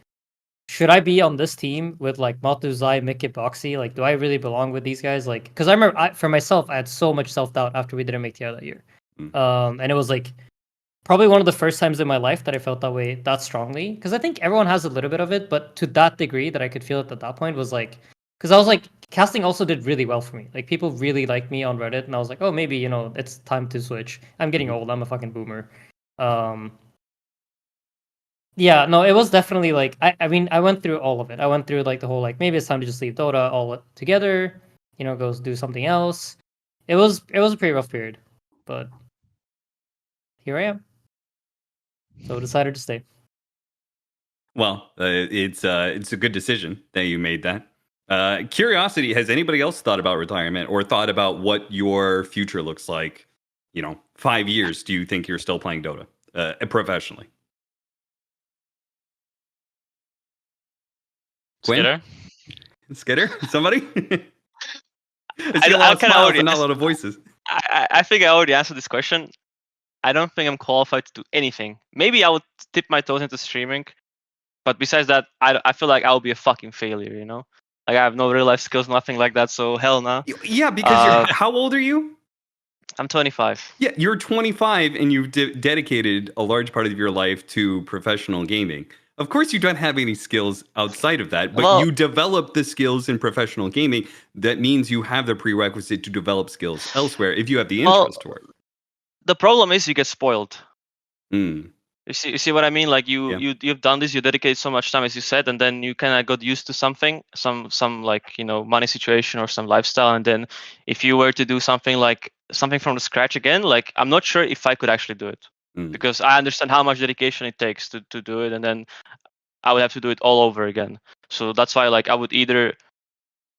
should I be on this team with like Matuzai, Mikit, Boxy? Like, do I really belong with these guys? Like, because I remember for myself, I had so much self doubt after we didn't make TR that year, and it was like probably one of the first times in my life that I felt that way that strongly. Because I think everyone has a little bit of it, but to that degree that I could feel it at that point was like, because I was like, casting also did really well for me. Like people really liked me on Reddit, and I was like, oh, maybe it's time to switch. I'm getting old. I'm a fucking boomer. Yeah, no, it was definitely like I mean I went through all of it. I went through like the whole like maybe it's time to just leave Dota all together, go do something else. It was a pretty rough period, but here I am. So I decided to stay. Well, it's a good decision that you made that. Curiosity, has anybody else thought about retirement or thought about what your future looks like? 5 years, do you think you're still playing Dota professionally? Skiter? Skiter? Somebody? I kind of already not a lot of voices. I think I already answered this question. I don't think I'm qualified to do anything. Maybe I would dip my toes into streaming, but besides that, I feel like I will be a fucking failure. Like I have no real life skills, nothing like that. So hell no. Yeah, because how old are you? I'm 25. Yeah, you're 25, and you've dedicated a large part of your life to professional gaming. Of course, you don't have any skills outside of that, but you develop the skills in professional gaming. That means you have the prerequisite to develop skills elsewhere if you have the interest for it. The problem is you get spoiled. Mm. You see what I mean? Like you've done this, you dedicate so much time, as you said, and then you kind of got used to something, some like money situation or some lifestyle, and then if you were to do something from the scratch again, like I'm not sure if I could actually do it. Because I understand how much dedication it takes to do it, and then I would have to do it all over again. So that's why I would either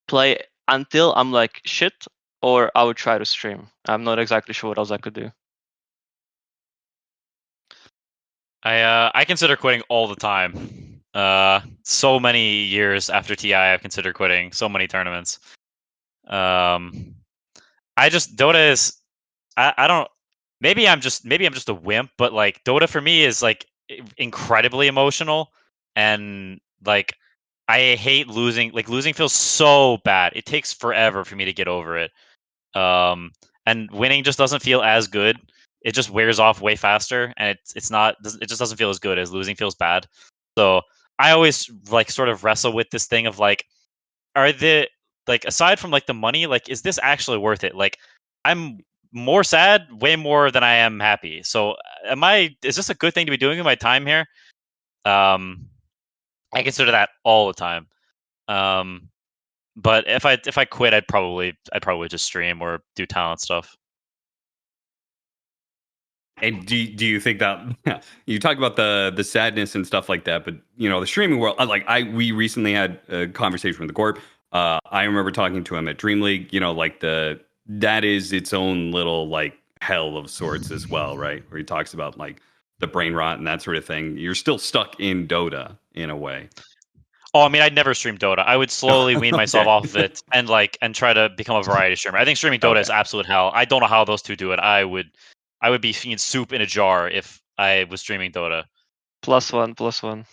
play until I'm like shit, or I would try to stream. I'm not exactly sure what else I could do. I consider quitting all the time. So many years after TI, I've considered quitting. So many tournaments. Dota is. I don't. Maybe I'm just a wimp, but like Dota for me is like incredibly emotional, and like I hate losing. Like losing feels so bad. It takes forever for me to get over it. And winning just doesn't feel as good. It just wears off way faster, and it just doesn't feel as good as losing feels bad. So I always like sort of wrestle with this thing of like, aside from like the money, like is this actually worth it? Like I'm more sad, way more than I am happy. So is this a good thing to be doing in my time here? I consider that all the time. But if I quit, I'd probably just stream or do talent stuff. And do you think that you talk about the sadness and stuff like that, but the streaming world, we recently had a conversation with the Corp. I remember talking to him at Dreamleague. That is its own little like hell of sorts as well, right? Where he talks about like the brain rot and that sort of thing. You're still stuck in Dota in a way. Oh, I mean, I'd never stream Dota. I would slowly wean myself off of it and try to become a variety streamer. I think streaming Dota is absolute hell. I don't know how those two do it. I would be feeding soup in a jar if I was streaming Dota. +1.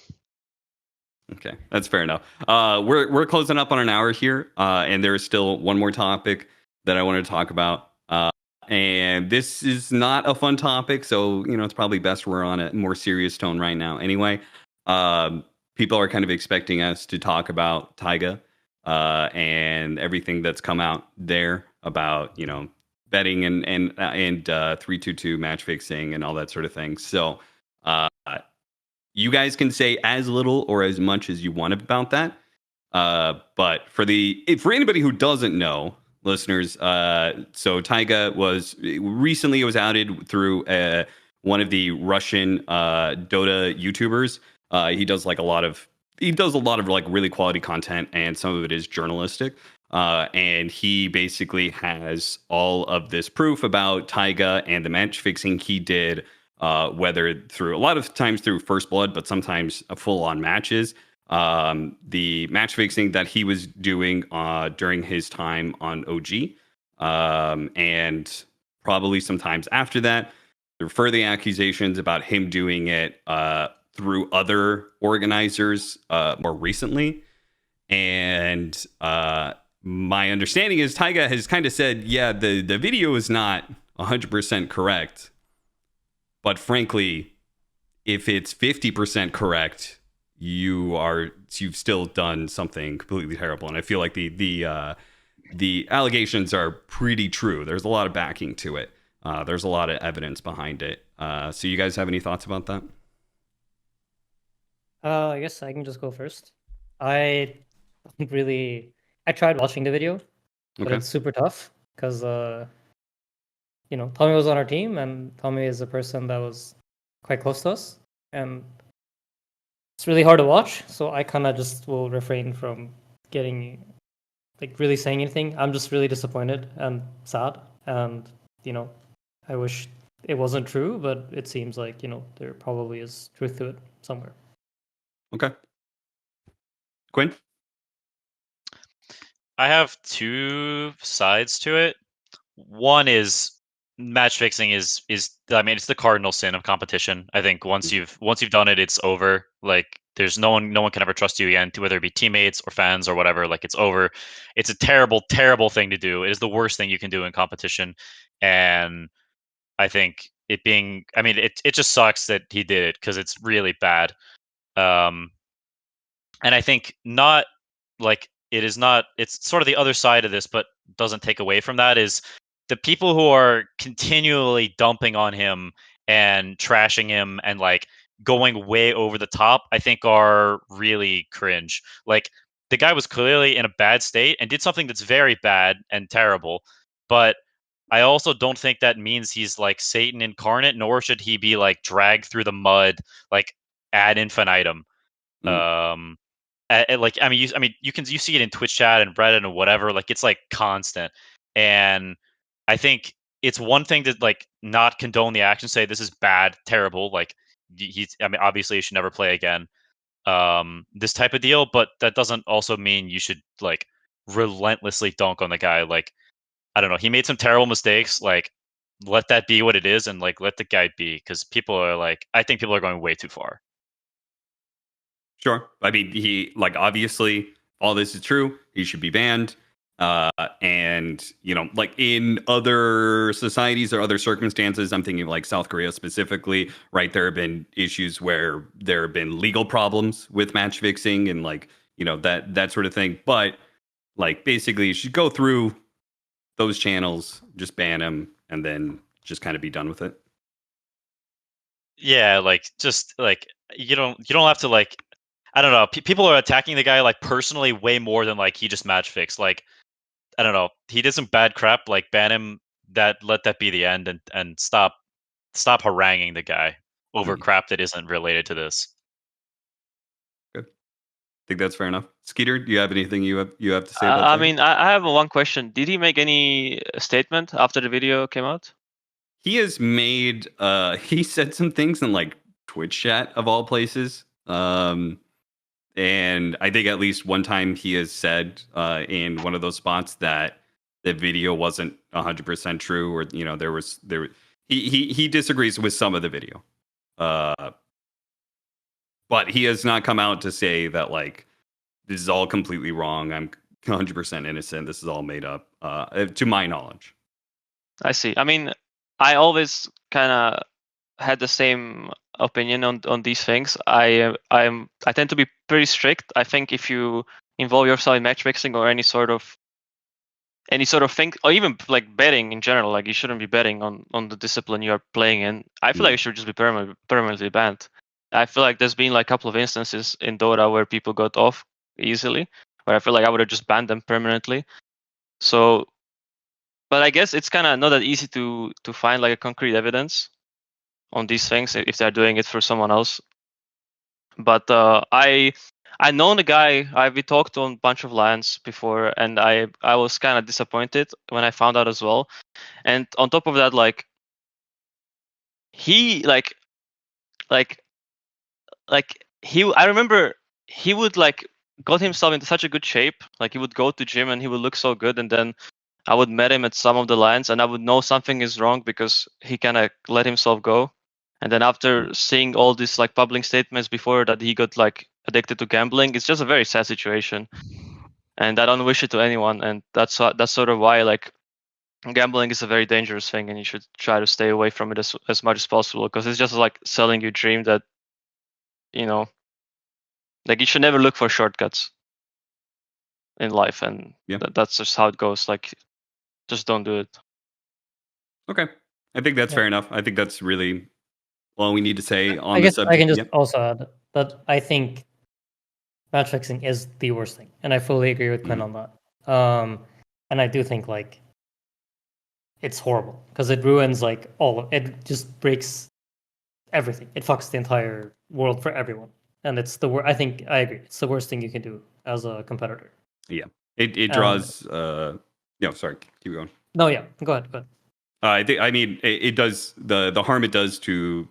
Okay, that's fair enough. We're closing up on an hour here, and there is still one more topic that I want to talk about. And this is not a fun topic, so it's probably best we're on a more serious tone right now. Anyway, people are kind of expecting us to talk about Taiga and everything that's come out there about betting and 322 match fixing and all that sort of thing. So you guys can say as little or as much as you want about that. But for anybody who doesn't know, listeners, so Taiga was outed through one of the Russian Dota YouTubers. He does a lot of like really quality content, and some of it is journalistic. And he basically has all of this proof about Taiga and the match fixing he did, whether a lot of times through First Blood, but sometimes full on matches. The match fixing that he was doing during his time on OG, and probably sometimes after that. There were further accusations about him doing it through other organizers more recently. And my understanding is Taiga has kind of said, yeah, the video is not 100% correct. But frankly, if it's 50% correct, you've still done something completely terrible. And I feel like the allegations are pretty true. There's a lot of backing to it. There's a lot of evidence behind it. So you guys have any thoughts about that? I guess I can just go first. I tried watching the video, but it's super tough because Tommy was on our team, and Tommy is a person that was quite close to us, and it's really hard to watch. So I kind of just will refrain from really saying anything. I'm just really disappointed and sad, and I wish it wasn't true, but it seems like there probably is truth to it somewhere. Okay. Quinn? I have two sides to it. One is matchfixing is I mean, it's the cardinal sin of competition. I think once you've done it, it's over. Like there's no one can ever trust you again, to whether it be teammates or fans or whatever. Like it's over. It's a terrible, terrible thing to do. It is the worst thing you can do in competition. And I think it just sucks that he did it because it's really bad. And I think it's sort of the other side of this, but doesn't take away from that, is the people who are continually dumping on him and trashing him and like going way over the top, I think are really cringe. Like the guy was clearly in a bad state and did something that's very bad and terrible, but I also don't think that means he's like Satan incarnate, nor should he be like dragged through the mud like ad infinitum. You see it in Twitch chat and Reddit and whatever. Like it's like constant, and I think it's one thing to like not condone the action, say this is bad, terrible. Like obviously you should never play again. This type of deal, but that doesn't also mean you should like relentlessly dunk on the guy. Like I don't know, he made some terrible mistakes. Like let that be what it is, and like let the guy be, because I think people are going way too far. Sure. I mean, he obviously all this is true. He should be banned. And like in other societies or other circumstances, I'm thinking like South Korea specifically, right? There have been issues where there have been legal problems with match fixing and that sort of thing. But like basically you should go through those channels, just ban him, and then just kind of be done with it. Yeah, just you don't have to I don't know. People are attacking the guy personally way more than he just match fixed. I don't know. He did some bad crap. Ban him. Let that be the end, and stop haranguing the guy over crap that isn't related to this. Good. I think that's fair enough. Skiter, do you have anything you have to say about that? I mean, I have one question. Did he make any statement after the video came out? He has made. He said some things in Twitch chat of all places. And I think at least one time he has said in one of those spots that the video wasn't 100% true, or he disagrees with some of the video. But he has not come out to say that this is all completely wrong. I'm 100% innocent. This is all made up, to my knowledge. I see. I mean, I always kind of had the same opinion on these things. I tend to be pretty strict. I think if you involve yourself in matchfixing or any sort of thing, or even betting in general, you shouldn't be betting on the discipline you are playing in. I feel like it should just be permanently banned. I feel like there's been a couple of instances in Dota where people got off easily, where I feel like I would have just banned them permanently. So, but I guess it's kind of not that easy to find a concrete evidence on these things if they're doing it for someone else. But I know the guy. We talked on a bunch of LANs before, and I was kind of disappointed when I found out as well. And on top of that, he I remember he would got himself into such a good shape. He would go to gym and he would look so good, and then I would met him at some of the LANs and I would know something is wrong because he kind of let himself go. And then after seeing all these like public statements before that he got like addicted to gambling, it's just a very sad situation. And I don't wish it to anyone. And that's sort of why like gambling is a very dangerous thing, and you should try to stay away from it as much as possible, because it's just like selling you a dream that, you know, like you should never look for shortcuts in life, and that's just how it goes. Like, just don't do it. Okay, I think that's fair enough. I think that's really all we need to say on I the guess subject. I can just also add that I think match fixing is the worst thing, and I fully agree with Quinn on that. And I do think like it's horrible because it ruins like it just breaks everything. It fucks the entire world for everyone, and it's the worst. I think I agree. It's the worst thing you can do as a competitor. Yeah, it draws. Sorry, keep going. No, yeah, go ahead. I mean, it does the harm it does to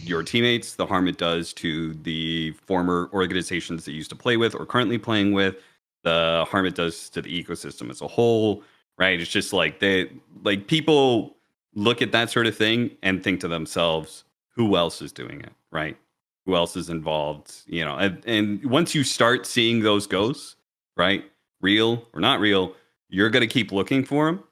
your teammates, the harm it does to the former organizations that you used to play with or currently playing with, the harm it does to the ecosystem as a whole, right? It's just like people look at that sort of thing and think to themselves, who else is doing it, right? Who else is involved, you know? And once you start seeing those ghosts, right, real or not real, you're going to keep looking for them.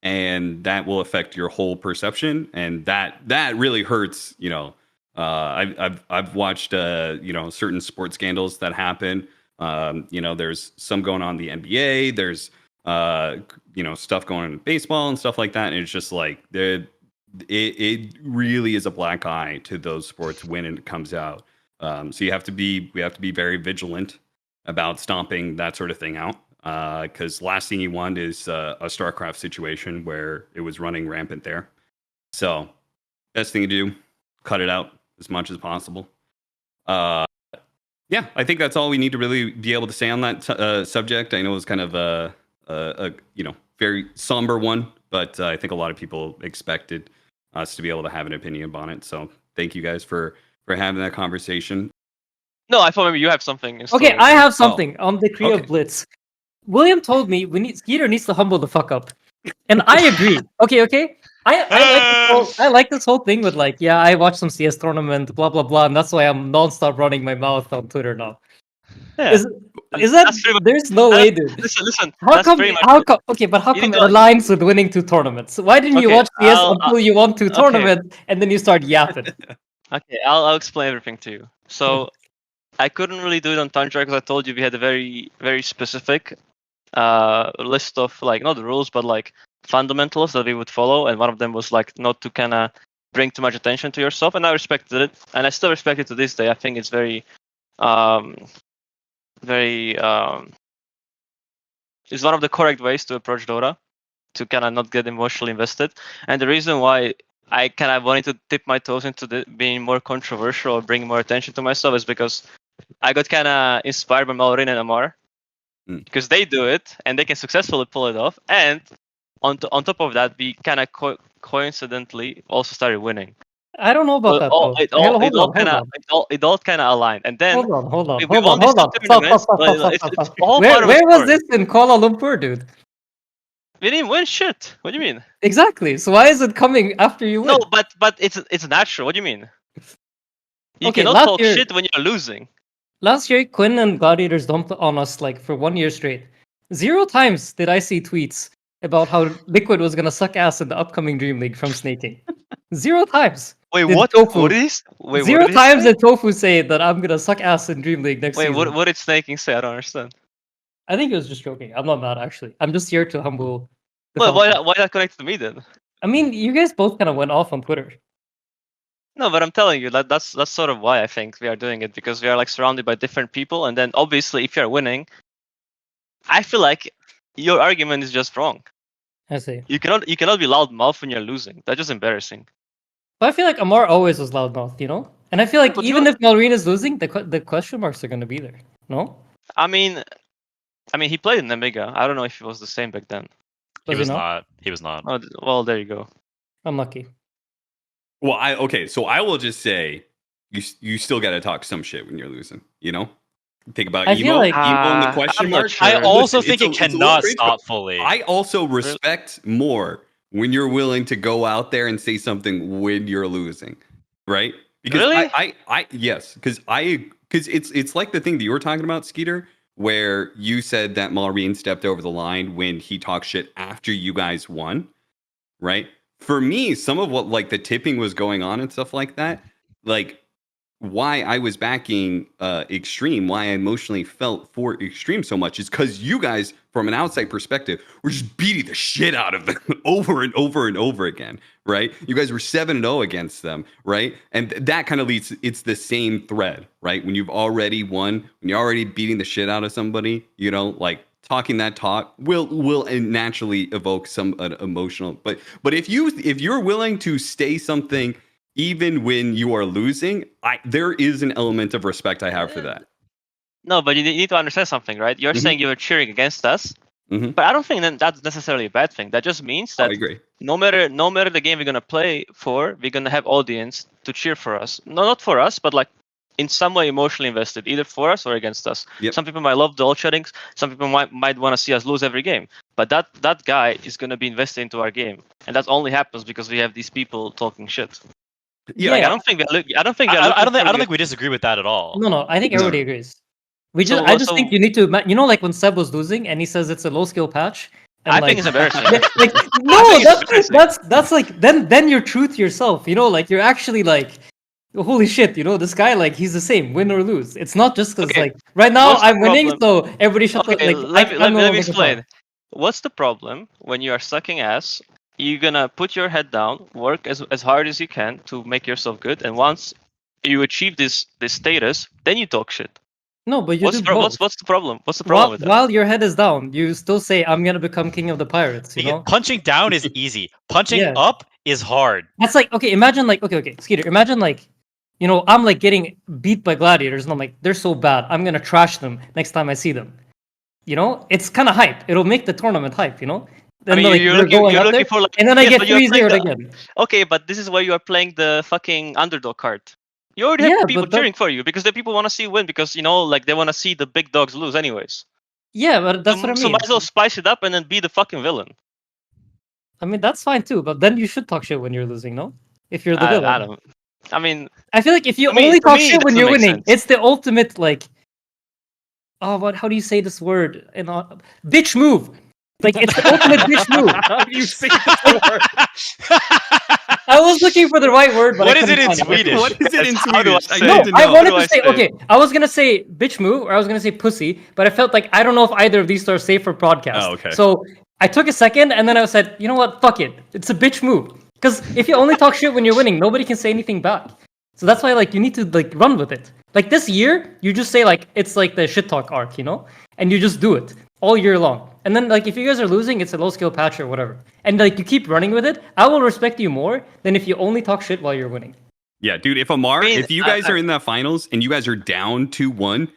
And that will affect your whole perception, and that really hurts. You know, I've watched certain sports scandals that happen. There's some going on in the NBA. There's stuff going on in baseball and stuff like that. And it's just like it really is a black eye to those sports when it comes out. So we have to be very vigilant about stomping that sort of thing out. Because last thing you want is a StarCraft situation where it was running rampant there. So, best thing to do, cut it out as much as possible. I think that's all we need to really be able to say on that subject. I know it was kind of a very somber one, but I think a lot of people expected us to be able to have an opinion on it. So, thank you guys for having that conversation. No, I thought maybe you have something. Okay, I have something on the Decree of Blitz. William told me Skiter needs to humble the fuck up, and I agree. Okay. I like this whole thing with like, yeah, I watched some CS tournament, blah blah blah, and that's why I'm nonstop running my mouth on Twitter now. Yeah. Is that there's no way, dude? Listen. How come? Okay, but how come it aligns with winning 2 tournaments? Why didn't you watch CS until you won 2 tournaments and then you start yapping? Okay, I'll explain everything to you. So I couldn't really do it on Tundra because I told you we had a very very specific list of like not the rules but like fundamentals that we would follow, and one of them was like not to kind of bring too much attention to yourself, and I respected it, and I still respect it to this day. I think it's very it's one of the correct ways to approach Dota, to kind of not get emotionally invested. And the reason why I kind of wanted to dip my toes into being more controversial or bring more attention to myself is because I got kind of inspired by Marl1ne and Ammar. Because they do it and they can successfully pull it off, and on top of that, we kind of coincidentally also started winning. I don't know about that. It all kind of aligned, and then hold on. Where was this in Kuala Lumpur, dude? We didn't win shit. What do you mean? Exactly. So why is it coming after you win? No, but it's natural. What do you mean? You cannot talk shit when you're losing. Last year, Quinn and Gladiators dumped on us like for 1 year straight. 0 times did I see tweets about how Liquid was gonna suck ass in the upcoming Dream League from snaking. 0 times. Wait, what? What is? Wait, 0 times did Tofu say that I'm gonna suck ass in Dream League next season. Wait, what did snaking say? I don't understand. I think he was just joking. I'm not mad actually. I'm just here to humble. Well, why not connect to me then? I mean, you guys both kind of went off on Twitter. No, but I'm telling you that's sort of why I think we are doing it, because we are like surrounded by different people, and then obviously if you're winning, I feel like your argument is just wrong. I see. You cannot be loudmouth when you're losing. That's just embarrassing. But I feel like Ammar always was loudmouth, you know? And I feel like even if Marl1ne is losing, the question marks are gonna be there. No? I mean he played in Omega. I don't know if it was the same back then. He was not. He was not. Oh, well, there you go. I'm lucky. Well, so I will just say, you still got to talk some shit when you're losing, you know? Think about emo and the question mark. Sure. I also think it cannot stop fully. I also respect more when you're willing to go out there and say something when you're losing. right? Because Really? because it's like the thing that you were talking about, Skiter, where you said that Marl1ne stepped over the line when he talked shit after you guys won, right? For me, some of what like the tipping was going on and stuff like that, like why I was backing Xtreme, why I emotionally felt for Xtreme so much is because you guys, from an outside perspective, were just beating the shit out of them over and over and over again, right? You guys were 7-0 against them, right? And that kind of leads, it's the same thread, right? When you've already won, when you're already beating the shit out of somebody, you know, like talking that talk will naturally evoke some emotional. But if you're willing to stay something even when you are losing, there is an element of respect I have for that. No, but you need to understand something, right? You're saying you were cheering against us, but I don't think that that's necessarily a bad thing. That just means that I agree. no matter the game we're gonna play for, we're gonna have audience to cheer for us. No, not for us, but like in some way emotionally invested, either for us or against us. Yep. Some people might love the old settings. Some people might want to see us lose every game. But that guy is gonna be invested into our game, and that only happens because we have these people talking shit. Yeah, like, I don't think we disagree with that at all. No, I think everybody agrees. I just think you need to, like when Seb was losing and he says it's a low skill patch. And I think it's embarrassing. That's like then you're true to yourself. You know, like you're actually like, holy shit. You know, this guy like he's the same, win or lose. It's not just because like right now I'm winning, so everybody shut up. Like let me explain. What's the problem when you are sucking ass? You're gonna put your head down, work as hard as you can to make yourself good, and once you achieve this status, then you talk shit. No, but what's the problem? What's the problem with that? While your head is down, you still say, "I'm gonna become king of the pirates." You know, punching down is easy. Punching up is hard. That's like imagine like okay, Skiter. Imagine like, you know, I'm like getting beat by gladiators, and I'm like, they're so bad. I'm gonna trash them next time I see them. You know, it's kind of hype. It'll make the tournament hype. You know. Then you're looking for like, and then I get 3-0 again. Okay, but this is why you are playing the fucking underdog card. You already have people cheering for you because the people want to see you win because, you know, like they want to see the big dogs lose anyways. Yeah, but that's what I mean. So might as well spice it up and then be the fucking villain. I mean, that's fine too, but then you should talk shit when you're losing, no? If you're the villain. I feel like if you only talk shit when you're winning, it's the ultimate like, how do you say this word? Bitch move. Like it's the ultimate bitch move. How do you say this word? I was looking for the right word, but what is it in Swedish? What is it in Swedish? I wanted to say okay. I was gonna say bitch move, or I was gonna say pussy, but I felt like I don't know if either of these are safe for broadcast. Oh, okay. So I took a second, and then I said, you know what? Fuck it. It's a bitch move. Because if you only talk shit when you're winning, nobody can say anything back. So that's why like you need to like run with it. Like this year, you just say like it's like the shit talk arc, you know, and you just do it all year long. And then, like, if you guys are losing, it's a low skill patch or whatever. And, like, you keep running with it, I will respect you more than if you only talk shit while you're winning. Yeah, dude, if you guys are in the finals and you guys are down 2-1,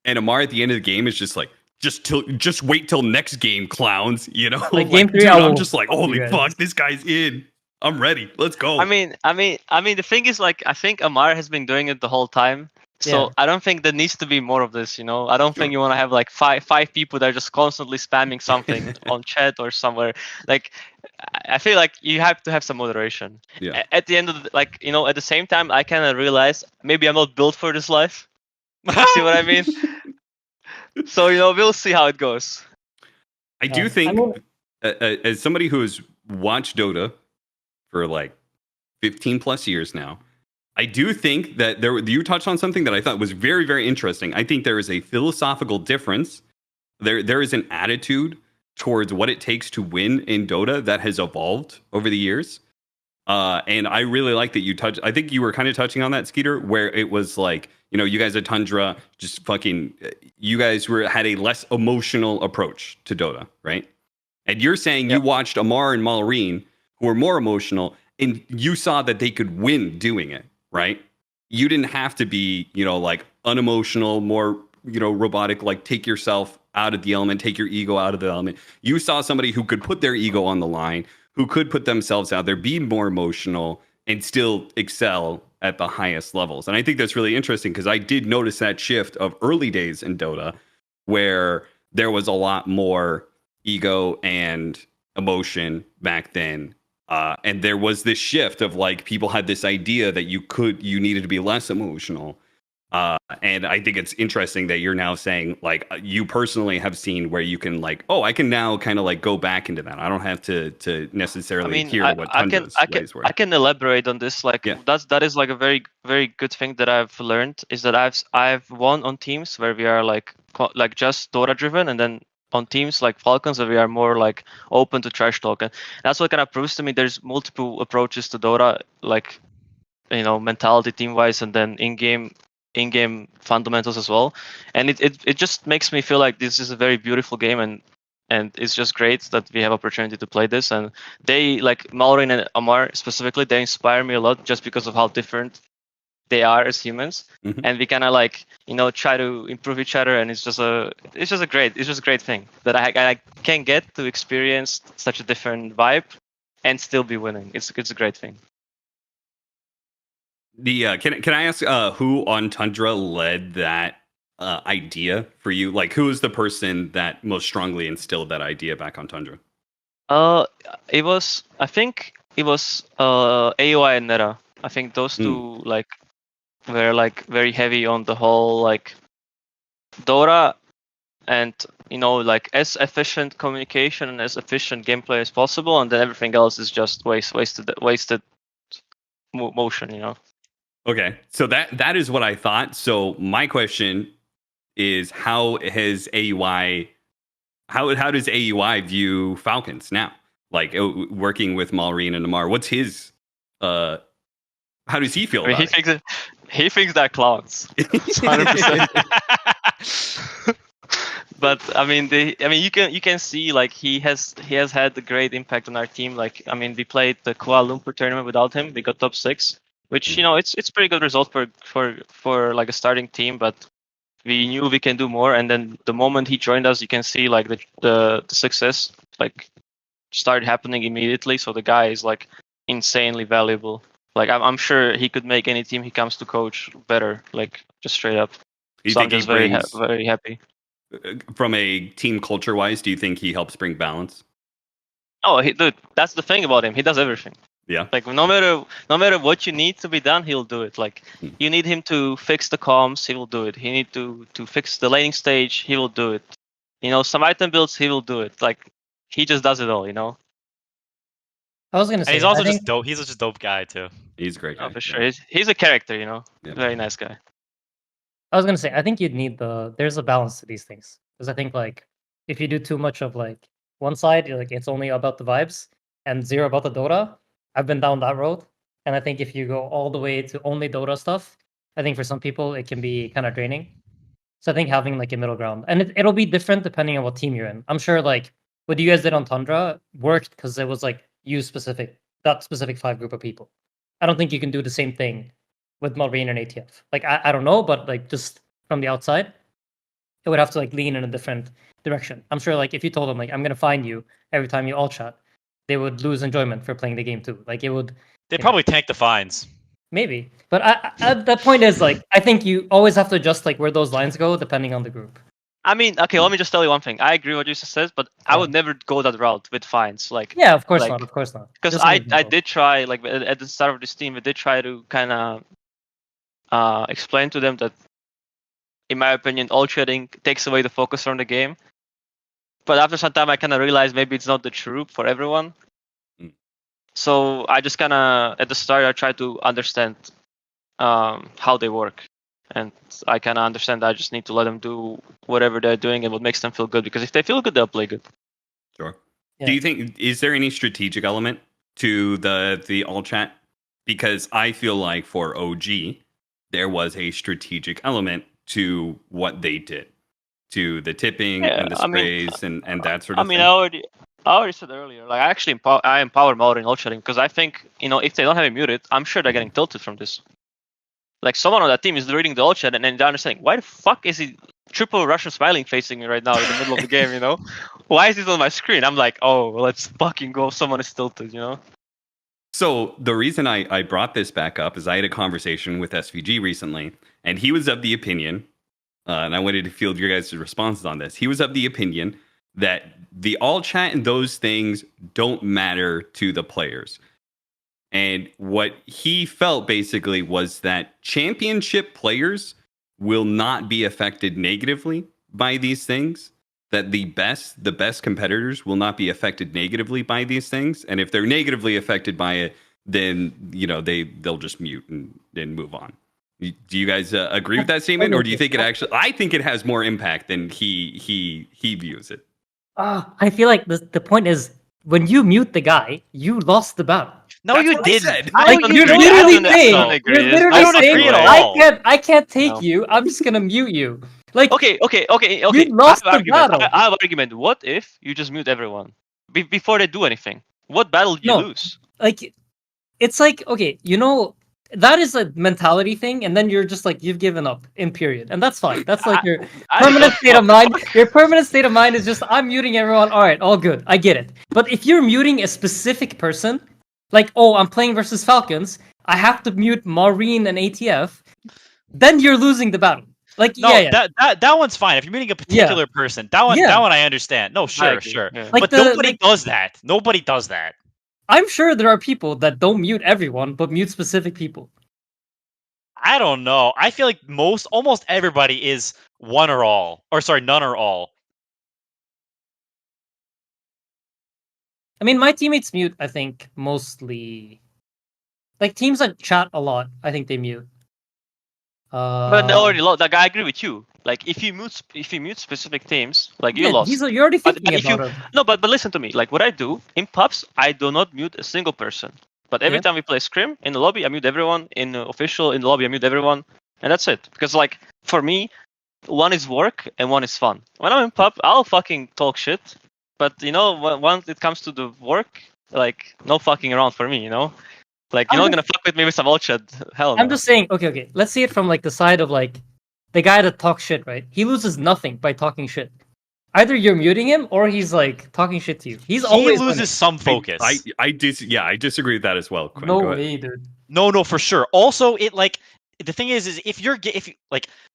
and Ammar at the end of the game is just like, just wait till next game, clowns, you know? Like game 3, dude, I'm just like, holy fuck, this guy's in. I'm ready. Let's go. I mean, the thing is, like, I think Ammar has been doing it the whole time. So I don't think there needs to be more of this, you know. I don't think you want to have like five people that are just constantly spamming something on chat or somewhere. Like, I feel like you have to have some moderation. Yeah. At the end of like, you know, at the same time, I kind of realize maybe I'm not built for this life. See what I mean? So, you know, we'll see how it goes. I do think, as somebody who has watched Dota for like 15 plus years now, I do think that you touched on something that I thought was very, very interesting. I think there is a philosophical difference. There is an attitude towards what it takes to win in Dota that has evolved over the years. And I really like that you touched. I think you were kind of touching on that, Skiter, where it was like, you know, you guys at Tundra just fucking, you guys had a less emotional approach to Dota, right? And you're saying you watched Ammar and Marl1ne, who were more emotional, and you saw that they could win doing it. Right? You didn't have to be, you know, like unemotional, more, you know, robotic, like take yourself out of the element, take your ego out of the element. You saw somebody who could put their ego on the line, who could put themselves out there, be more emotional, and still excel at the highest levels. And I think that's really interesting because I did notice that shift of early days in Dota where there was a lot more ego and emotion back then And there was this shift of like people had this idea that you needed to be less emotional. And I think it's interesting that you're now saying like you personally have seen where you can like, I can now kind of like go back into that. I don't have to necessarily hear what Tundra's ways were. I can elaborate on this. Like that is like a very, very good thing that I've learned is that I've won on teams where we are like just Dota driven, and then on teams like Falcons where we are more like open to trash talk. And that's what kind of proves to me there's multiple approaches to Dota, like mentality team wise, and then in-game fundamentals as well, and it just makes me feel like this is a very beautiful game, and it's just great that we have opportunity to play this. And they, like Marl1ne and Ammar specifically, they inspire me a lot just because of how different they are as humans, and we kind of like try to improve each other, and it's just a great thing that I can get to experience such a different vibe and still be winning. It's a great thing. Can I ask who on Tundra led that idea for you? Like, who was the person that most strongly instilled that idea back on Tundra? I think it was AOI and Nera. I think those two like were like very heavy on the whole like Dota, and like as efficient communication and as efficient gameplay as possible, and then everything else is just wasted motion. Okay, so that is what I thought. So my question is, how does AUI view Falcons now? Like working with Marl1ne and Ammar, what's his? How does he feel about it? He thinks they're clowns. 100%. But you can see like he has had a great impact on our team. Like we played the Kuala Lumpur tournament without him. We got top 6. Which it's pretty good result for like a starting team, but we knew we can do more. And then the moment he joined us, you can see like the success like started happening immediately. So the guy is like insanely valuable. Like I'm sure he could make any team he comes to coach better. Like just straight up. So I'm just very happy. From a team culture wise, do you think he helps bring balance? Oh, dude, that's the thing about him. He does everything. Yeah. Like no matter what you need to be done, he'll do it. Like you need him to fix the comms, he will do it. He need to fix the laning stage, he will do it. Some item builds, he will do it. Like he just does it all. I was gonna say and he's also just dope. He's just a dope guy too. He's a great guy. Oh, for sure. He's a character. Very nice guy. I was gonna say I think you'd need there's a balance to these things, because I think like if you do too much of like one side, like it's only about the vibes and zero about the Dota. I've been down that road, and I think if you go all the way to only Dota stuff, I think for some people it can be kind of draining. So I think having like a middle ground, and it'll be different depending on what team you're in. I'm sure like what you guys did on Tundra worked because it was like that specific 5 group of people. I don't think you can do the same thing with Marl1ne and ATF. Like I don't know, but like just from the outside, it would have to like lean in a different direction. I'm sure like if you told them like I'm gonna find you every time you all chat, they would lose enjoyment for playing the game too. Like it would. They'd probably tank the fines. Maybe, but the point is like I think you always have to adjust like where those lines go depending on the group. Okay, let me just tell you one thing. I agree with what you just said, but I would never go that route with fines. Like of course not. Because I did try like at the start of this team, I did try to kind of explain to them that, in my opinion, all chatting takes away the focus from the game. But after some time, I kind of realized maybe it's not the truth for everyone. So I just kind of, at the start, I tried to understand how they work. And I kind of understand that I just need to let them do whatever they're doing and what makes them feel good. Because if they feel good, they'll play good. Sure. Yeah. Do you think, is there any strategic element to the all chat? Because I feel like for OG, there was a strategic element to what they did. To the tipping and the sprays and that sort of thing. I already said earlier, like I empower Marl1ne in all chatting because I think, if they don't have it muted, I'm sure they're getting tilted from this. Like someone on that team is reading the all chat and then they're understanding, why the fuck is he triple Russian smiling facing me right now in the middle of the game, Why is this on my screen? I'm like, oh, let's fucking go. Someone is tilted, So the reason I brought this back up is I had a conversation with SVG recently, and he was of the opinion, and I wanted to field your guys' responses on this. He was of the opinion that the all chat and those things don't matter to the players. And what he felt basically was that championship players will not be affected negatively by these things. That the best competitors will not be affected negatively by these things. And if they're negatively affected by it, then they'll just mute and move on. Do you guys agree with that statement, or do you think it actually? I think it has more impact than he views it. I feel like the point is, when you mute the guy, you lost the battle. No, you didn't. You're literally saying, I can't take you. I'm just gonna mute you. Like, okay. You lost the battle. I have an argument. What if you just mute everyone before they do anything? What battle do you lose? Like, it's like, okay, that is a mentality thing, and then you're just like, you've given up, in period. And that's fine. That's like your permanent state of mind. Your permanent state of mind is just, I'm muting everyone. All right, all good. I get it. But if you're muting a specific person, like, oh, I'm playing versus Falcons, I have to mute Marl1ne and ATF, then you're losing the battle. Like, no, that one's fine. If you're meeting a particular person, that one I understand. No, sure. Yeah. Like, but nobody does that. Nobody does that. I'm sure there are people that don't mute everyone, but mute specific people. I don't know. I feel like almost everybody is none or all. I mean, my teammates mute, I think, mostly. Like, teams that chat a lot, I think they mute. But they already lost. Like, I agree with you. Like, if you mute specific teams, like, you lost. You're already thinking about it. No, but listen to me. Like, what I do in pubs, I do not mute a single person. But every time we play scrim in the lobby, I mute everyone. In the official, in the lobby, I mute everyone, and that's it. Because, like, for me, one is work and one is fun. When I'm in pub, I'll fucking talk shit. But once it comes to the work, like, no fucking around for me. Like, you're not gonna fuck with me with some old shit. Hell no. I'm just saying, okay. Let's see it from, like, the side of, like, the guy that talks shit, right? He loses nothing by talking shit. Either you're muting him or he's, like, talking shit to you. He always loses some focus. I disagree with that as well. Quinn, no way, dude. No, for sure. Also, the thing is if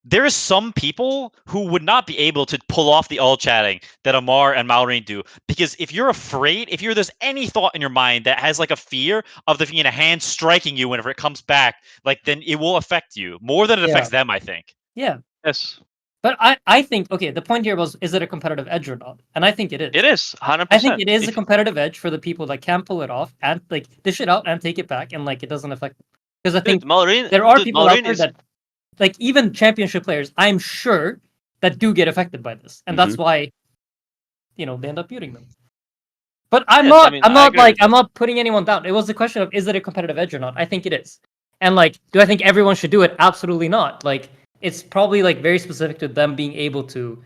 there are some people who would not be able to pull off the all chatting that Ammar and Marl1ne do, because if you're afraid, if there's any thought in your mind that has like a fear of the a hand striking you whenever it comes back, like, then it will affect you more than it affects them, I think. Yeah. Yes. But I think, okay, the point here was, is it a competitive edge or not? And I think it is. It is, 100%. I think it is a competitive edge for the people that can pull it off and, like, dish it out and take it back, and, like, it doesn't affect them. Because I think there are people out there that, like, even championship players, I'm sure, that do get affected by this. And that's why, they end up muting them. But I'm not putting anyone down. It was the question of, is it a competitive edge or not? I think it is. And, like, do I think everyone should do it? Absolutely not. Like, it's probably, like, very specific to them being able to,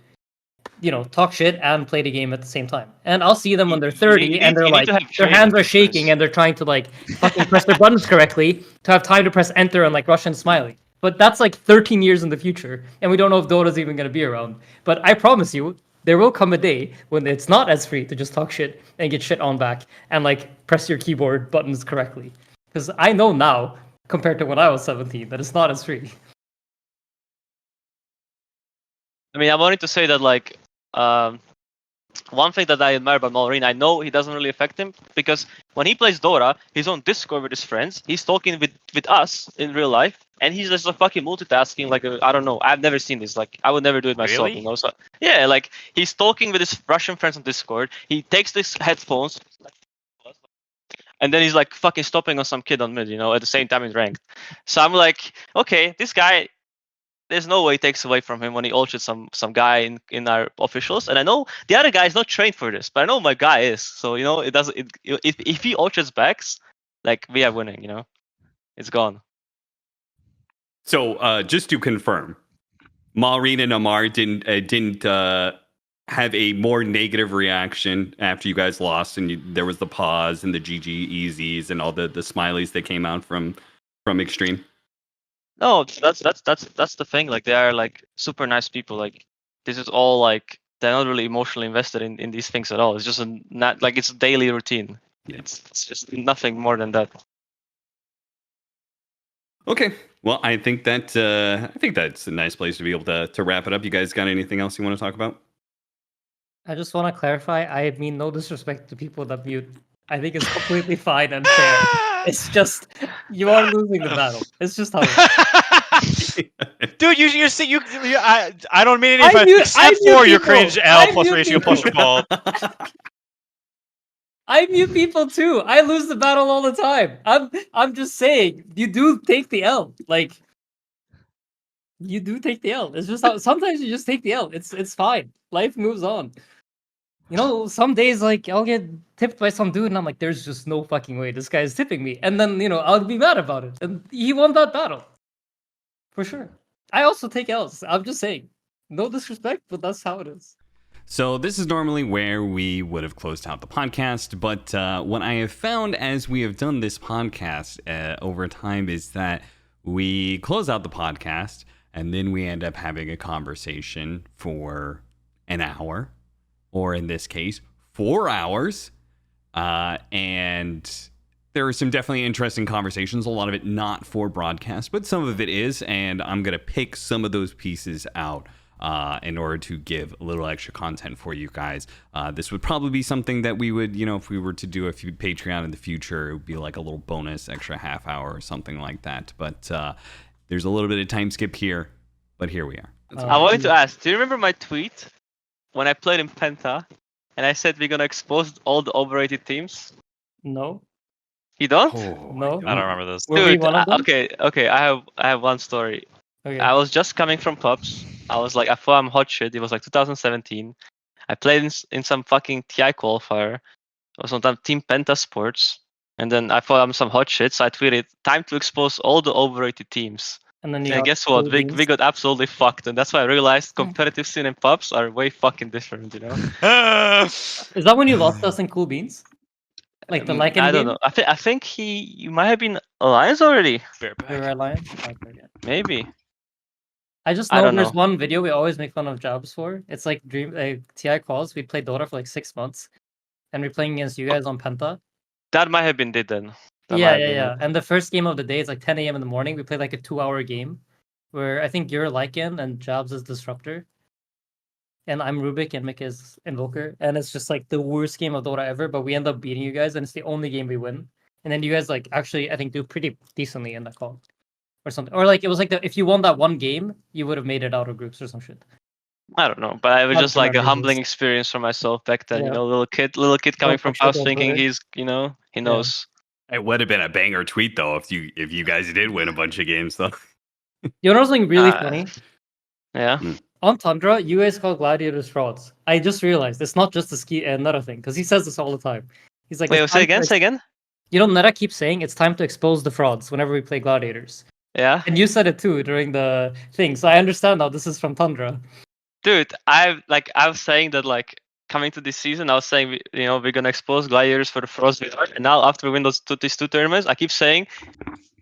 talk shit and play the game at the same time. And I'll see them when they're 30 and they're like, their hands are shaking and they're trying to, like, fucking press their buttons correctly to have time to press enter and, like, rush and smiley. But that's, like, 13 years in the future, and we don't know if Dota's even going to be around. But I promise you, there will come a day when it's not as free to just talk shit and get shit on back and, like, press your keyboard buttons correctly. Because I know now, compared to when I was 17, that it's not as free. I mean, I wanted to say that, like, one thing that I admire about Marl1ne, I know he doesn't really affect him, because when he plays Dota, he's on Discord with his friends, he's talking with us in real life, and he's just like fucking multitasking, like, I don't know, I've never seen this, like, I would never do it myself, Really? So, yeah, like, he's talking with his Russian friends on Discord, he takes these headphones, and then he's like fucking stopping on some kid on mid, at the same time in ranked. So I'm like, okay, this guy, there's no way he takes away from him when he ulted some guy in our officials. And I know the other guy is not trained for this, but I know my guy is. So, it doesn't. If he ults backs, like, we are winning. It's gone. So just to confirm, Marl1ne and Ammar didn't have a more negative reaction after you guys lost, and there was the pause and the GG easies and all the smileys that came out from Xtreme. No, that's the thing. Like, they are, like, super nice people. Like, this is all, like, they're not really emotionally invested in these things at all. It's just it's a daily routine. Yeah. It's just nothing more than that. Okay, well, I think that's a nice place to be able to wrap it up. You guys got anything else you want to talk about? I just want to clarify. I mean no disrespect to people that mute. I think it's completely fine and fair. It's just you are losing the battle. It's just how it is. Dude, you see, I don't mean any offense except for your cringe L plus ratio plus your ball. I mute people too. I lose the battle all the time. I'm just saying, you do take the L. Like, you do take the L. It's just how sometimes you just take the L. It's fine. Life moves on. You know, some days like I'll get tipped by some dude, and I'm like, there's just no fucking way this guy is tipping me. And then I'll be mad about it. And he won that battle. For sure. I also take L's. I'm just saying. No disrespect, but that's how it is. So this is normally where we would have closed out the podcast, but what I have found as we have done this podcast over time is that we close out the podcast and then we end up having a conversation for an hour, or in this case, 4 hours, and there are some definitely interesting conversations, a lot of it not for broadcast, but some of it is, and I'm going to pick some of those pieces out in order to give a little extra content for you guys. This would probably be something that we would, if we were to do a few Patreon in the future, it would be like a little bonus extra half hour or something like that. But there's a little bit of time skip here, but here we are. I wanted to ask, do you remember my tweet when I played in Penta and I said we're going to expose all the overrated teams? No. You don't? No. I don't remember this. Dude, okay, I have one story. Okay. I was just coming from pubs. I was like, I thought I'm hot shit. It was like 2017. I played in some fucking TI qualifier. I was on Team Penta Sports. And then I thought I'm some hot shit. So I tweeted, time to expose all the overrated teams. And then guess what? We got absolutely fucked. And that's why I realized competitive scene and pubs are way fucking different, Is that when you lost us in Cool Beans? Like the Lycan I don't know. I think you might have been Alliance already. We were Alliance? Okay, yeah. Maybe. I just know there's one video we always make fun of Jobs for. It's like TI calls. We played Dota for like 6 months, and we're playing against you guys on Penta. That might have been did then. Yeah. And the first game of the day is like 10 a.m. in the morning. We played like a 2-hour game, where I think you're Lycan and Jobs is Disruptor, and I'm Rubik and Mick is Invoker, and it's just like the worst game of Dota ever. But we end up beating you guys, and it's the only game we win. And then you guys like actually I think do pretty decently in that call. Or something, or like it was like if you won that one game, you would have made it out of groups or some shit. I don't know, but it was just like a humbling experience for myself back then. Yeah. Little kid coming from house thinking he's, he knows. It would have been a banger tweet though if you guys did win a bunch of games though. You know something really funny? Yeah. On Tundra, you guys call gladiators frauds. I just realized it's not just another thing because he says this all the time. He's like, wait, say again. You know, Neta keeps saying it's time to expose the frauds whenever we play gladiators. Yeah. And you said it too during the thing, so I understand now this is from Tundra. Dude, I was saying that like coming to this season, I was saying we're gonna expose gladiators for the frauds we are, and now after we win these two tournaments, I keep saying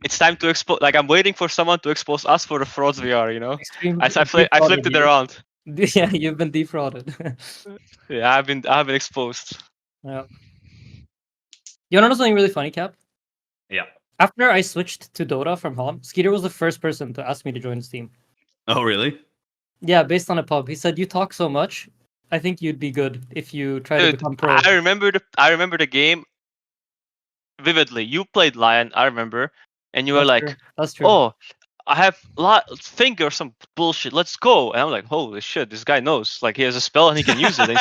it's time to expose. Like I'm waiting for someone to expose us for the frauds we are. I flipped it around. Yeah, you've been defrauded. Yeah, I've been exposed. Yeah. You wanna know something really funny, Cap? Yeah. After I switched to Dota from Han, Skiter was the first person to ask me to join his team. Oh, really? Yeah, based on a pub. He said, "You talk so much. I think you'd be good if you try to become pro." I remember the game vividly. You played Lion, I remember, and you were like, true. That's true. "Oh, I have finger some bullshit. Let's go!" And I'm like, "Holy shit! This guy knows. Like he has a spell and he can use it. And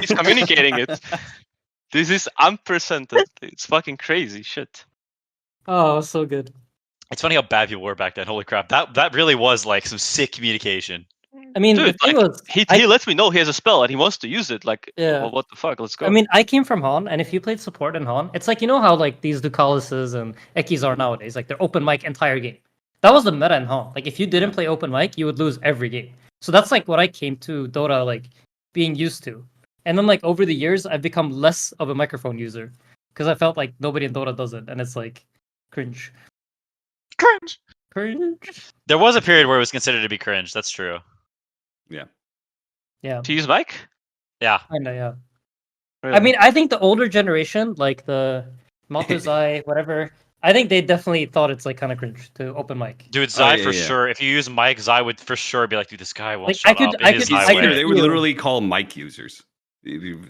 he's communicating it. This is unprecedented. It's fucking crazy shit." Oh, so good. It's funny how bad people were back then. Holy crap. That really was like some sick communication. I mean, dude, the thing was, he lets me know he has a spell and he wants to use it. Like, yeah. Well, what the fuck? Let's go. I mean, I came from Han, and if you played support in Han, it's like, how like these Ducalises and Ekis are nowadays. Like, they're open mic entire game. That was the meta in Han. Like, if you didn't play open mic, you would lose every game. So that's like what I came to Dota, like, being used to. And then, like, over the years, I've become less of a microphone user because I felt like nobody in Dota does it, and it's like cringe. There was a period where it was considered to be cringe. That's true. Yeah. To use mic? Yeah. Kinda, yeah. Really? I mean, I think the older generation, like the Maltazai, whatever, I think they definitely thought it's like kind of cringe to open mic. Dude, Zai for sure. If you use mic, Zai would for sure be like, dude, this guy won't Like, shut up. They would literally call mic users.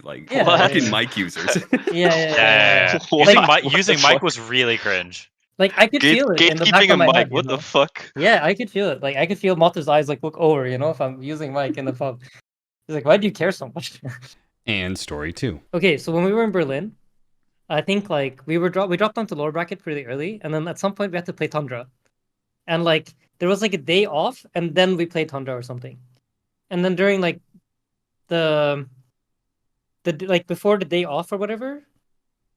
Like Yeah, fucking yeah. mic users. Yeah. What Using the mic fuck? was really cringe. Like I could feel it in the back Gatekeeping a of my mic. head. What the fuck? Yeah, I could feel it. Like I could feel Malta's eyes like look over, if I'm using mic in the pub. He's like, why do you care so much? And story 2. Okay, so when we were in Berlin, I think like we dropped down to lower bracket pretty early, and then at some point we had to play Tundra. And like there was like a day off, and then we played Tundra or something. And then during like the like before the day off or whatever.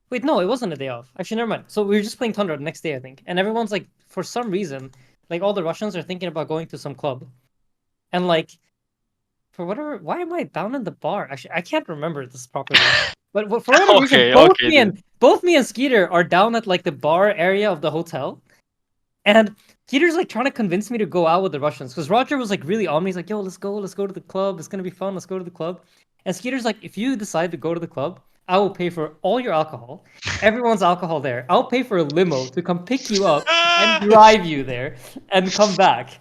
Wait, no, it wasn't a day off. Actually, never mind. So we were just playing Tundra the next day, I think. And everyone's like, for some reason, like all the Russians are thinking about going to some club. And like, for whatever, why am I down in the bar? Actually, I can't remember this properly. But for whatever reason, both me and Skiter are down at like the bar area of the hotel. And Skeeter's like trying to convince me to go out with the Russians. Because Roger was like really on me. He's like, yo, let's go to the club. It's gonna be fun. Let's go to the club. And Skeeter's like, if you decide to go to the club, I will pay for all your alcohol, everyone's alcohol there. I'll pay for a limo to come pick you up and drive you there and come back.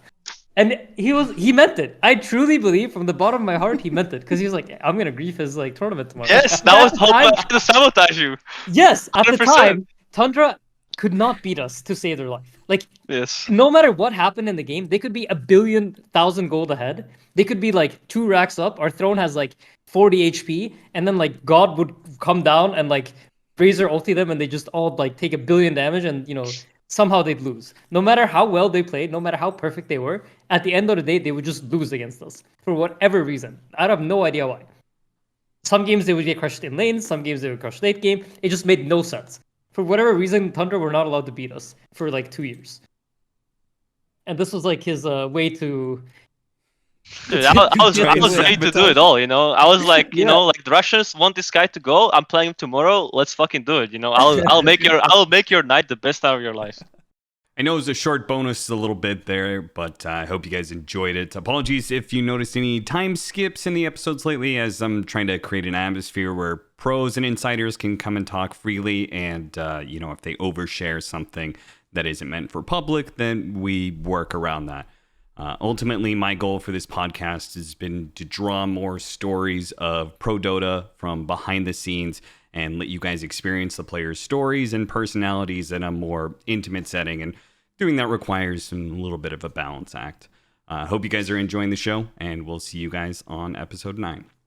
And he meant it. I truly believe from the bottom of my heart he meant it because he was like, I'm gonna grief his like tournament tomorrow. Yes, that was the whole plan to sabotage you. Yes, at the 100%. time, Tundra could not beat us to save their life. Like, yes, no matter what happened in the game, they could be 1,000,000,000 gold ahead. They could be like 2 racks up. Our throne has like 40 HP, and then like God would come down and like Brazier ulti them, and they just all like take 1,000,000,000 damage, and somehow they'd lose. No matter how well they played, no matter how perfect they were, at the end of the day, they would just lose against us for whatever reason. I have no idea why. Some games they would get crushed in lanes, some games they would crush late game. It just made no sense. For whatever reason, Tundra were not allowed to beat us for like 2 years. And this was like his way to... dude, I was ready to do it all, I was like, like the Russians want this guy to go. I'm playing him tomorrow. Let's fucking do it. I'll make your night the best out of your life. I know it was a short bonus a little bit there, but I hope you guys enjoyed it. Apologies if you noticed any time skips in the episodes lately, as I'm trying to create an atmosphere where pros and insiders can come and talk freely, and if they overshare something that isn't meant for public, then we work around that. Ultimately, my goal for this podcast has been to draw more stories of pro Dota from behind the scenes and let you guys experience the players' stories and personalities in a more intimate setting. And doing that requires a little bit of a balance act. Hope you guys are enjoying the show, and we'll see you guys on episode 9.